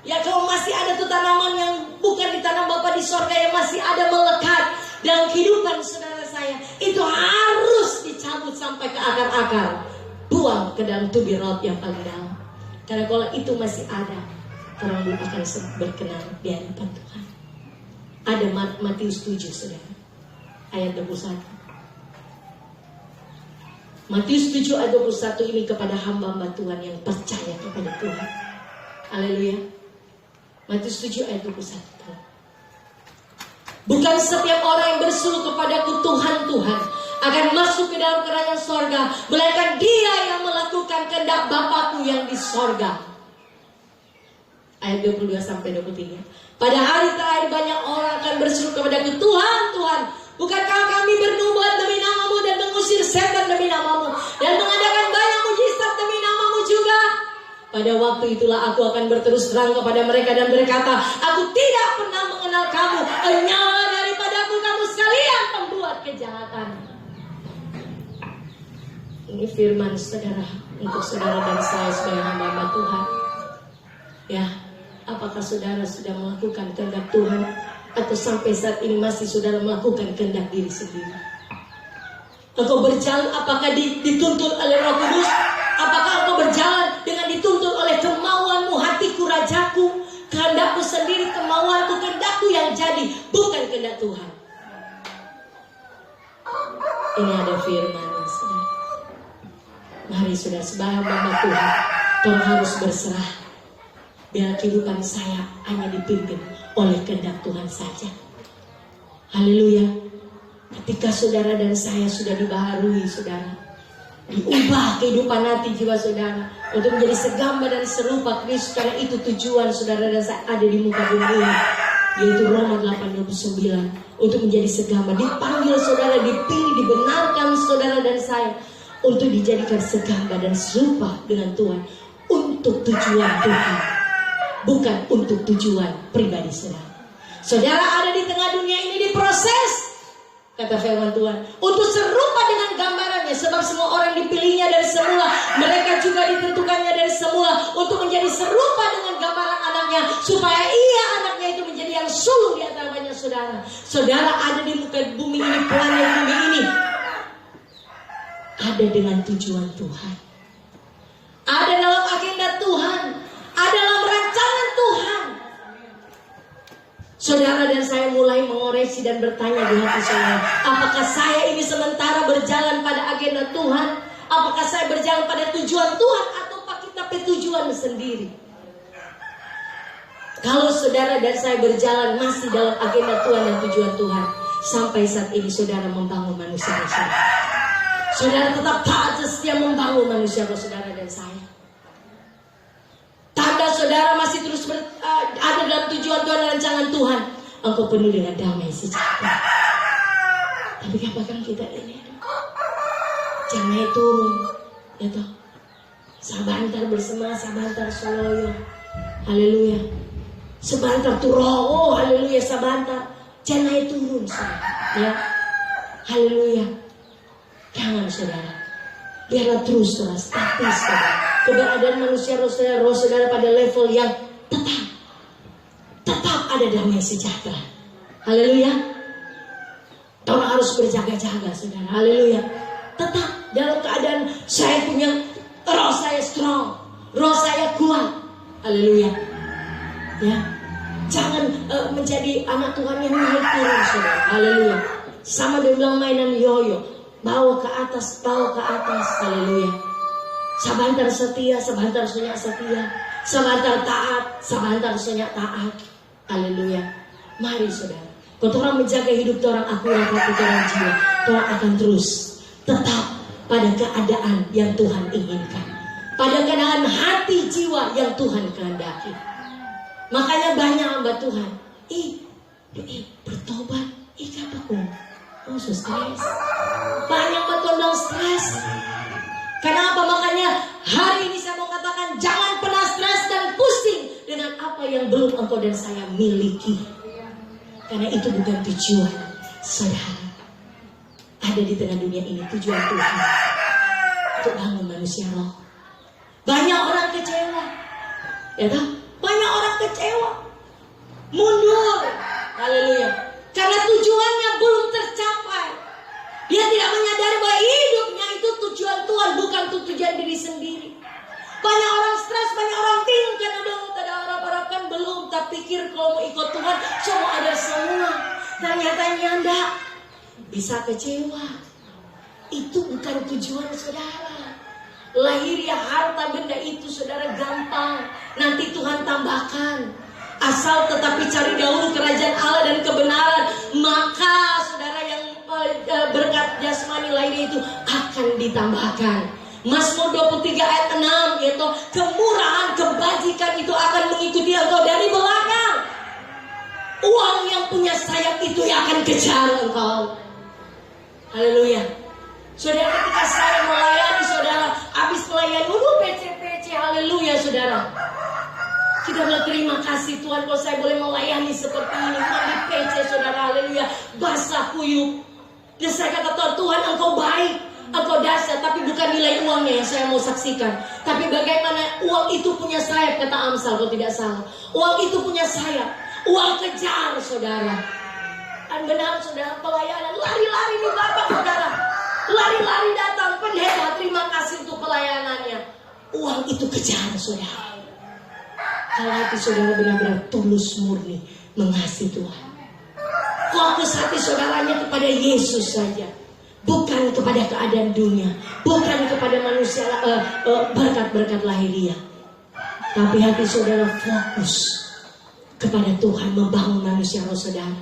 Ya kalau masih ada tuh tanaman yang bukan ditanam Bapa di sorga yang masih ada melekat dalam kehidupan saudara saya, itu harus dicabut sampai ke akar-akar. Buang ke dalam tubir laut yang paling dalam. Karena kalau itu masih ada, orang belum akan berkenan di hadapan Tuhan. Ada Matius 7 saudara, ayat 21. Matius 7 ayat 21 ini kepada hamba-hamba Tuhan yang percaya kepada Tuhan. Haleluya. Matius 7 ayat 21. Bukan setiap orang yang berseru kepadaku Tuhan, Tuhan akan masuk ke dalam kerajaan sorga, melainkan dia yang melakukan kehendak Bapakku yang di sorga. Ayat 22 sampai 23. Pada hari terakhir banyak orang akan berseru kepadaku, Tuhan, Tuhan, bukankah kami bernubuat demi namamu dan mengusir setan demi namamu dan mengadakan banyak mujizat demi namamu juga? Pada waktu itulah aku akan berterus terang kepada mereka dan berkata, aku tidak pernah mengenal kamu, enyala daripadaku kamu sekalian pembuat kejahatan. Ini firman saudara untuk saudara dan saya sebagai hamba-hamba Tuhan. Ya, apakah saudara sudah melakukan kehendak Tuhan atau sampai saat ini masih saudara melakukan kehendak diri sendiri? Engkau berjalan apakah dituntun oleh Roh Kudus? Apakah engkau berjalan dengan dituntun oleh kemauanmu, hatiku, rajaku, kehendakku sendiri, kemauanku, kehendakku yang jadi, bukan kehendak Tuhan? Ini ada firman, saudara. Mari saudara sebagai hamba Tuhan, Tuhan harus berserah. Biar kehidupan saya hanya dipimpin oleh kehendak Tuhan saja. Haleluya. Ketika saudara dan saya sudah dibaharui, saudara, diubah kehidupan hati jiwa saudara untuk menjadi segambar dan serupa Kristus. Karena itu tujuan saudara dan saya ada di muka bumi ini, yaitu Roma 8:29, untuk menjadi segambar. Dipanggil saudara, dipilih, dibenarkan saudara dan saya untuk dijadikan segambar dan serupa dengan Tuhan untuk tujuan Tuhan, bukan untuk tujuan pribadi saudara. Saudara ada di tengah dunia ini diproses, kata firman Tuhan, untuk serupa dengan gambarannya. Sebab semua orang dipilihnya dari semula, mereka juga ditentukannya dari semula untuk menjadi serupa dengan gambaran anaknya, supaya ia anaknya itu menjadi yang sulung di antara banyak saudara. Saudara ada di muka bumi ini, planet bumi ini, ada dengan tujuan Tuhan, ada dalam agenda Tuhan, ada dalam rancangan Tuhan. Saudara dan saya mulai mengoreksi dan bertanya di hati saya, apakah saya ini sementara berjalan pada agenda Tuhan? Apakah saya berjalan pada tujuan Tuhan, atau kita tujuan sendiri? Kalau saudara dan saya berjalan masih dalam agenda Tuhan dan tujuan Tuhan, sampai saat ini saudara membangun manusia. Saudara tetap taat setia membangun manusia, saudara dan saya. Tanda saudara masih terus ada dalam tujuan Tuhan dan rancangan Tuhan, engkau penuh dengan damai sejahtera. Tapi apakah kita ini? Jangan turun, ya toh. Sabantar bersama, sabantar soloyo, haleluya. Sabantar turoh, oh haleluya, sabantar. Jangan turun, saudara. Ya, haleluya. Jangan saudara, biarlah terus saudara, statis saudara. Keberadaan manusia roh saudara pada level yang tetap ada damai sejahtera. Haleluya. Orang harus berjaga-jaga saudara. Haleluya. Tetap dalam keadaan saya punya roh, saya strong, roh saya kuat. Haleluya. Ya. Jangan menjadi anak Tuhan yang naik turun saudara. Haleluya. Sama dia bilang mainan yoyo, bawa ke atas, bawa ke atas. Haleluya. Sabantar setia, sabantar sunyak setia, sabantar taat, sabantar sunyak taat. Haleluya. Mari saudara, kalau orang menjaga hidup orang akurat, hati orang jiwa, orang akan terus tetap pada keadaan yang Tuhan inginkan, pada keadaan hati jiwa yang Tuhan kehendaki. Makanya banyak hamba Tuhan, bertobat, apa kok? Oh, so stres. Banyak betul dong stres. Kenapa? Makanya hari ini saya mau katakan, jangan pernah stres dan pusing dengan apa yang belum engkau dan saya miliki. Karena itu bukan tujuan saudara. Ada di tengah dunia ini tujuan Tuhan untuk bangun manusia roh. Banyak orang kecewa, ya toh? Banyak orang kecewa, mundur, haleluya, karena tujuannya belum tercapai. Dia tidak menyadari bahwa hidupnya itu tujuan Tuhan, bukan tujuan diri sendiri. Banyak orang stres, banyak orang bingung kan, udah ada harap-harapan belum, tak pikir kalau mau ikut Tuhan semua ada semua. Ternyata enggak, bisa kecewa. Itu bukan tujuan saudara. Lahiriah harta benda itu saudara gampang, nanti Tuhan tambahkan. Asal tetapi cari dahulu kerajaan Allah dan kebenaran, maka saudara yang berkat jasmani lainnya itu akan ditambahkan. Mazmur 23 ayat 6, yaitu kemurahan, kebajikan itu akan mengikuti engkau dari belakang. Uang yang punya sayap itu yang akan kejar engkau. Haleluya. Saudara, ketika saya melayani saudara, habis melayani PC, haleluya saudara. Kita berterima kasih Tuhan kalau saya boleh melayani seperti ini. Mandi PC saudara, haleluya, basah kuyup. Dan saya kata Tuhan engkau baik, engkau dahsyat, tapi bukan nilai uangnya yang saya mau saksikan, tapi bagaimana uang itu punya sayap, kata Amsal kalau tidak salah. Uang itu punya sayap, uang kejar saudara. Dan benar saudara, pelayanan lari-lari di Bapak saudara, lari-lari datang pendeta, terima kasih untuk pelayanannya. Uang itu kejar saudara. Kalau hati saudara benar-benar tulus murni mengasihi Tuhan, fokus hati saudaranya kepada Yesus saja, bukan kepada keadaan dunia, bukan kepada manusia, berkat-berkat lahiriah, tapi hati saudara fokus kepada Tuhan, membangun manusia roh saudara.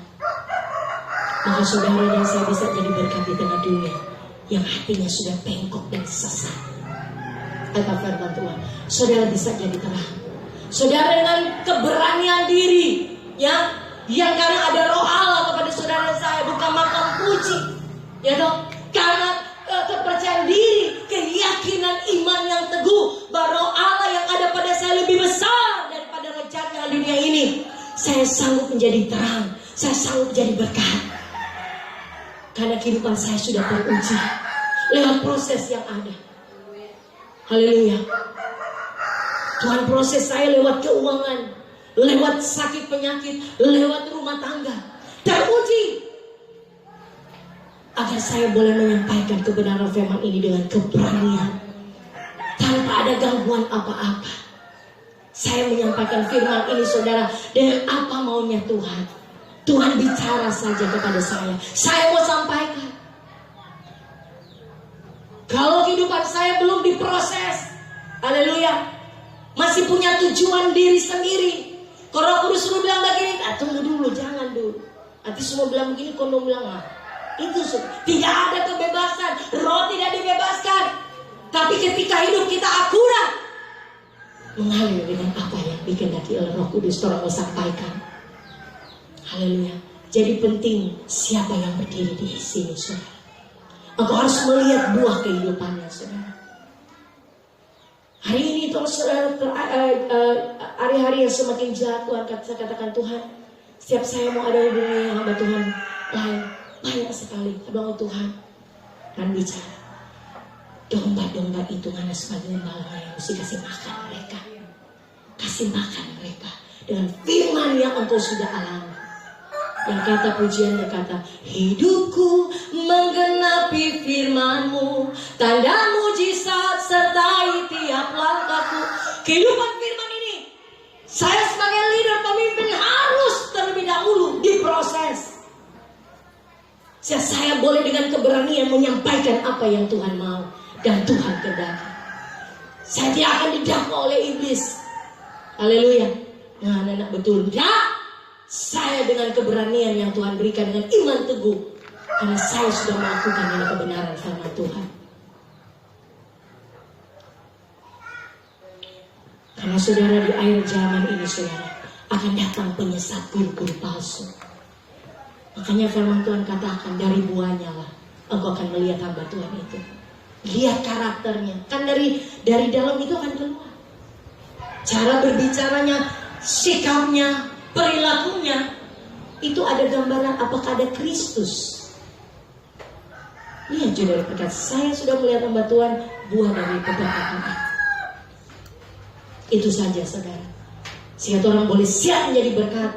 Maka saudara dan saya bisa jadi berkat di tengah dunia yang hatinya sudah bengkok dan sesat. Kata firman Tuhan, saudara bisa jadi terang. Saudara dengan keberanian diri, ya, yang karena ada roh Allah kepada saudara dan saya, bukan makan puji, ya dong. Karena kepercayaan diri, keyakinan iman yang teguh bahwa Allah yang ada pada saya lebih besar daripada rencana dunia ini. Saya sanggup menjadi terang, saya sanggup jadi berkat. Karena kehidupan saya sudah teruji lewat proses yang ada. Haleluya. Tuhan proses saya lewat keuangan, lewat sakit penyakit, lewat rumah tangga. Teruji agar saya boleh menyampaikan kebenaran firman ini dengan keberanian, tanpa ada gangguan apa-apa. Saya menyampaikan firman ini saudara dengan apa maunya Tuhan. Tuhan bicara saja kepada saya mau sampaikan. Kalau kehidupan saya belum diproses, haleluya, masih punya tujuan diri sendiri. Kalau Roh Kudus suruh bilang begini, tunggu dulu, jangan dulu. Nanti semua bilang begini, kondom bilang itu tidak ada kebebasan. Roh tidak dibebaskan. Tapi ketika hidup kita akurat, mengalir dengan apa yang dikehendaki oleh Roh Kudus, orang mau sampaikan. Haleluya. Jadi penting siapa yang berdiri di sini, saudara. Engkau harus melihat buah kehidupannya, saudara. Hari ini saudara, hari-hari yang semakin jahat, Tuhan saya katakan, Tuhan, setiap saya mau ada hubungan yang hamba Tuhan lain, banyak sekali abang Tuhan dan bicara. Domba-domba itu mana sebagai gembala yang mesti kasih makan mereka. Kasih makan mereka dengan firman yang engkau sudah alami. Yang kata pujian berkata, hidupku menggenapi firman-Mu, tanda mujizat sertai tiap langkahku. Kehidupan firman ini, saya sebagai leader pemimpin harus terlebih dahulu diproses. Saya boleh dengan keberanian menyampaikan apa yang Tuhan mau dan Tuhan kehendaki. Saya tidak akan didakwa oleh iblis. Haleluya. Nah, anak betul. Ya. Saya dengan keberanian yang Tuhan berikan dengan iman teguh, karena saya sudah melakukan ini kebenaran firman Tuhan. Karena saudara, di akhir zaman ini saudara akan datang penyesat guru-guru palsu. Makanya firman Tuhan katakan, dari buahnya lah engkau akan melihat hamba Tuhan itu. Lihat karakternya, kan dari dalam itu akan keluar. Cara berbicaranya, sikapnya, perilakunya, itu ada gambaran apakah ada Kristus. Lihat saudara berkat, saya sudah melihat hamba Tuhan buah dari keberkatan. Itu saja saudara, sehingga orang boleh siap menjadi berkat.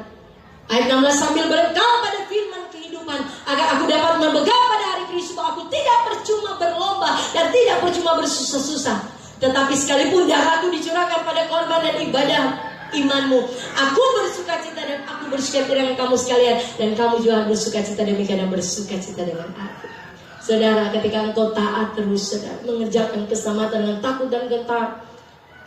Ayat 16, sambil berengkau pada firman kehidupan, agar aku dapat memegang pada hari Kristus, aku tidak percuma berlomba dan tidak percuma bersusah-susah, tetapi sekalipun darahku dicurahkan pada korban dan ibadah imanmu, aku bersuka cita dan aku bersuka cita dengan kamu sekalian, dan kamu juga bersuka cita demikian dan bersuka cita dengan aku. Saudara, ketika engkau taat terus, saudara, mengerjakan keselamatan dengan takut dan gentar,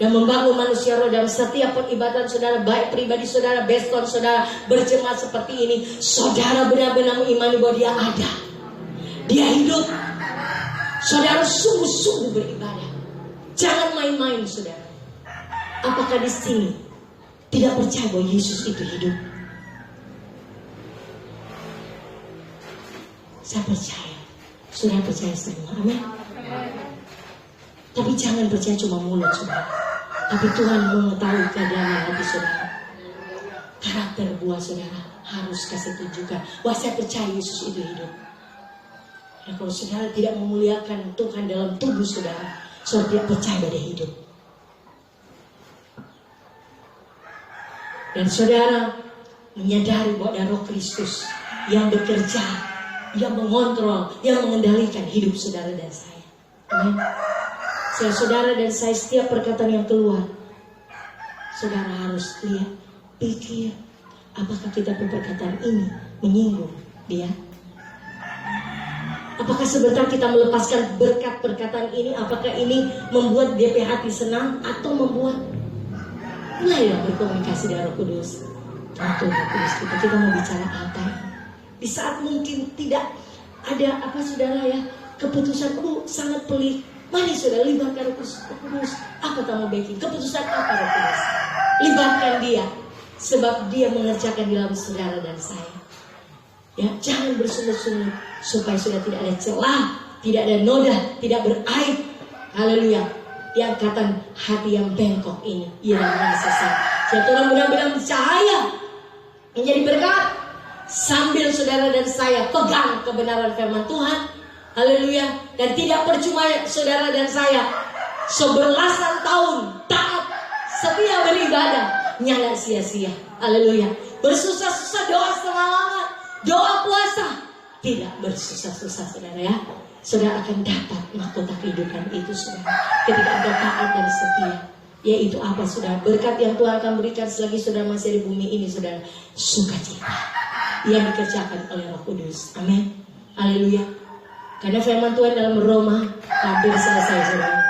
dan membangun manusia roh dalam setiap peribadatan saudara, baik pribadi saudara, beston saudara, berjemaah seperti ini, saudara benar-benar mengimani bahwa dia ada, dia hidup. Saudara sungguh-sungguh beribadah, jangan main-main saudara. Apakah di sini tidak percaya bahwa Yesus itu hidup? Saya percaya, saudara percaya semua, amin. Tapi jangan percaya cuma mulut saudara, tapi Tuhan mengetahui keadaan hati saudara. Karakter buah saudara harus kasih tunjukkan bahwa saya percaya Yesus itu hidup. Dan kalau saudara tidak memuliakan Tuhan dalam tubuh saudara, saudara tidak percaya bahwa dia hidup. Dan saudara menyadari bahwa ada Roh Kristus yang bekerja, yang mengontrol, yang mengendalikan hidup saudara dan saya. Amin. Saudara dan saya, setiap perkataan yang keluar, saudara harus lihat, pikir, apakah kita perkataan ini menyinggung dia? Apakah sebentar kita melepaskan berkat perkataan ini, apakah ini membuat DP hati senang atau membuat? Mulailah berkomunikasi dengan Roh Kudus. Roh Kudus kita mau bicara apa? Di saat mungkin tidak ada saudara ya, keputusan sangat pelik. Mari saudara libatkan Roh Kudus. Apa kamu bikin? Keputusan apa Roh Kudus? Libatkan dia, sebab dia mengerjakan di dalam saudara dan saya. Ya, jangan bersungut-sungut supaya sudah tidak ada celah, tidak ada noda, tidak beraib. Haleluya. Di angkatan hati yang bengkok ini, ia yang sesat. Sehingga Tuhan benar-benar bercahaya menjadi berkat. Sambil saudara dan saya pegang kebenaran firman Tuhan. Haleluya. Dan tidak percuma saudara dan saya sebelasan tahun taat, setia beribadah, nyala sia-sia. Haleluya. Bersusah-susah doa semalaman, doa puasa, tidak bersusah-susah saudara ya. Saudara akan dapat mahkota kehidupan itu saudara, ketika Anda taat dan setia. Yaitu apa saudara? Berkat yang Tuhan akan berikan selagi saudara masih di bumi ini saudara. Sukacita yang dikerjakan oleh Roh Kudus. Amin. Haleluya. Karena firman Tuhan dalam Roma, hampir selesai saudara.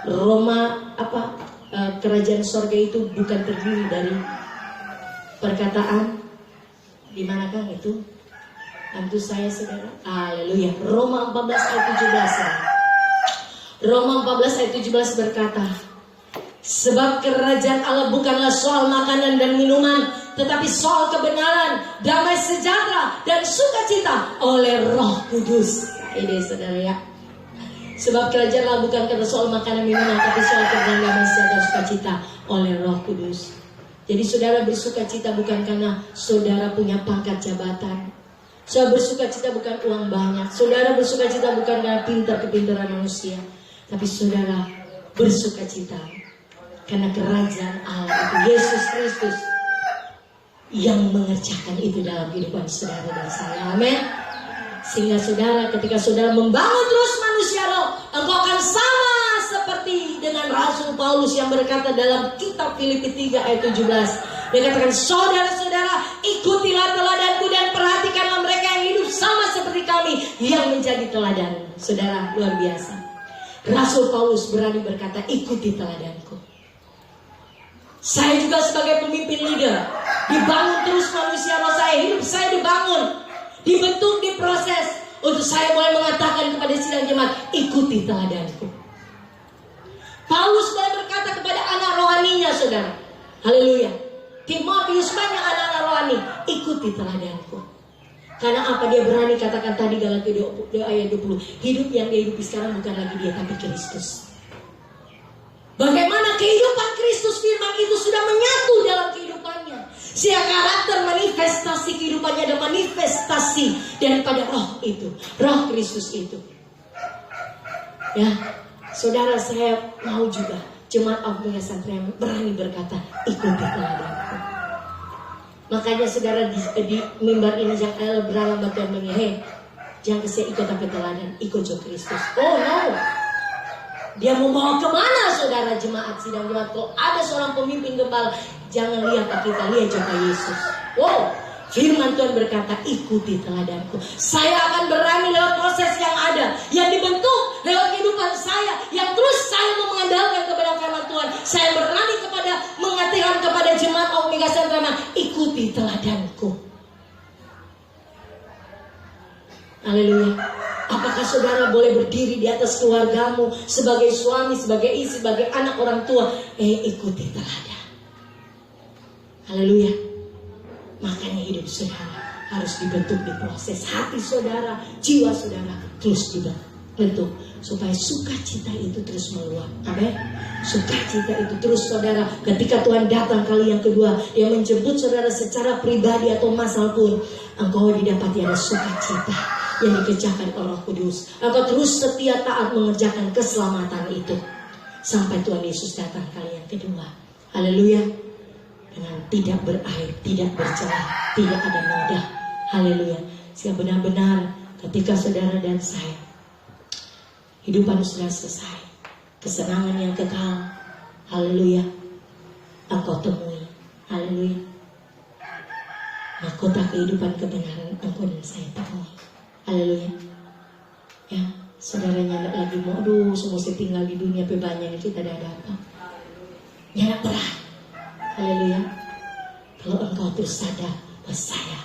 Roma apa? Kerajaan sorga itu bukan terdiri dari perkataan. Di manakah itu? Bantu saya saudara. Haleluya. Roma 14 ayat 17 saudara. Roma 14 ayat 17 berkata, sebab kerajaan Allah bukanlah soal makanan dan minuman, tetapi soal kebenaran, damai sejahtera dan sukacita oleh Roh Kudus. Ini saudara ya. Sebab kerajaan Allah bukan karena soal makanan minuman, tapi soal kebenaran, damai sejahtera, sukacita oleh Roh Kudus. Jadi saudara bersukacita bukan karena saudara punya pangkat jabatan. Saudara bersukacita bukan uang banyak. Saudara bersukacita bukan karena kepintaran manusia. Tapi saudara bersukacita karena kerajaan Allah itu Yesus Kristus yang mengerjakan itu dalam kehidupan saudara dan saya. Amin. Sehingga saudara, ketika saudara membangun terus manusia roh, engkau akan sama seperti dengan Rasul Paulus yang berkata dalam kitab Filipi 3 ayat 17. Dia katakan, saudara-saudara, ikutilah teladanku dan perhatikanlah mereka yang hidup sama seperti kami yang menjadi teladan. Saudara, luar biasa. Rasul Paulus berani berkata, ikuti teladanku. Saya juga sebagai pemimpin leader, dibangun terus manusia roh saya, hidup saya dibangun, dibentuk, diproses, untuk saya boleh mengatakan kepada sidang jemaat, ikuti teladanku. Paulus boleh berkata kepada anak rohaninya saudara, haleluya, Timotius, banyak anak-anak rohani, ikuti teladanku. Karena apa? Dia berani katakan tadi dalam ayat 20, hidup yang dia hidupi sekarang bukan lagi dia, tapi Kristus. Bagaimana kehidupan Kristus, firman itu sudah menyatu dalam kehidupannya. Sehingga karakter manifestasi kehidupannya ada manifestasi daripada roh itu, roh Kristus itu. Ya, saudara, saya mau juga jemaat Omega Satria berani berkata, ikuti teladanku. Makanya saudara di mimbar ini jangan beralam batuan begini, hei, jangan saya ikut tapi teladan, ikut Jo Kristus. Oh no. Dia mau bawa kemana saudara jemaat, sidang jemaat? Kalau ada seorang pemimpin gembala, jangan lihat kita, lihat juga Yesus. Wow, firman Tuhan berkata, ikuti teladanku. Saya akan berani lewat proses yang ada, yang dibentuk lewat kehidupan saya, yang terus saya mau mengandalkan kepada firman Tuhan. Saya berani kepada mengatakan kepada jemaat Omega Santrama, ikuti teladanku. Haleluya. Apakah saudara boleh berdiri di atas keluargamu sebagai suami, sebagai istri, sebagai anak orang tua? Ikuti teladan. Haleluya. Makanya hidup saudara harus dibentuk, diproses. Hati saudara, jiwa saudara terus dibentuk supaya sukacita itu terus meluap. Amin. Sukacita itu terus saudara. Ketika Tuhan datang kali yang kedua, Dia menjemput saudara secara pribadi atau massal pun, engkau didapati ada sukacita yang dikerjakan oleh Roh Kudus. Engkau terus setia taat mengerjakan keselamatan itu sampai Tuhan Yesus datang kali yang kedua. Haleluya. Dengan tidak berakhir, tidak bercelah, tidak ada noda. Haleluya. Sehingga benar-benar ketika saudara dan saya hidupan sudah selesai, kesenangan yang kekal, haleluya, engkau temui. Haleluya. Mahkota kehidupan kebenaran engkau dan saya temui. Haleluya. Ya, saudaranya tidak lagi mau, aduh, semua saya tinggal di dunia banyak kita tidak ada apa. Ya, berat. Haleluya. Kalau engkau terus sadar bahwa saya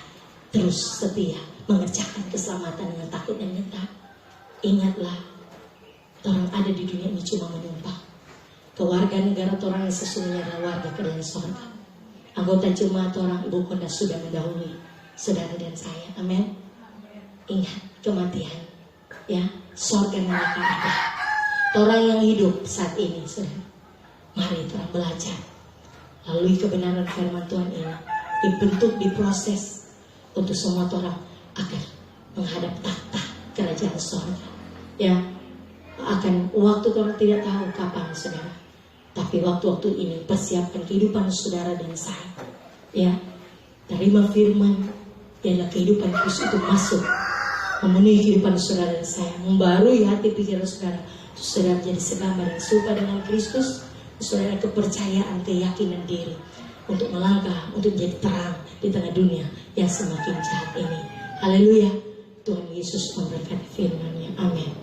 terus setia mengerjakan keselamatan dengan takut dan nyata, ingatlah, orang ada di dunia ini cuma menumpang. Kewarganegara orang yang sesungguhnya adalah warga kerajaan surga. Anggota jemaat orang ibu kota sudah mendahului saudara dan saya. Amin. Ingat kematian, ya, surga neraka ada. orang yang hidup saat ini, saudara. Mari orang belajar lalui kebenaran firman Tuhan ini, dibentuk, diproses untuk semua orang akan menghadap tahta kerajaan surga. Ya, akan waktu orang tidak tahu kapan, saudara. Tapi waktu-waktu ini persiapkan kehidupan saudara dan saya. Ya, terima firman ialah kehidupan Kristus itu masuk memenuhi kehidupan saudara dan saya, membarui hati pikiran saudara. Saudara jadi segambar dan serupa dengan Kristus. Saudara kepercayaan, keyakinan diri untuk melangkah, untuk menjadi terang di tengah dunia yang semakin jahat ini. Haleluya. Tuhan Yesus memberkati firman-Nya. Amin.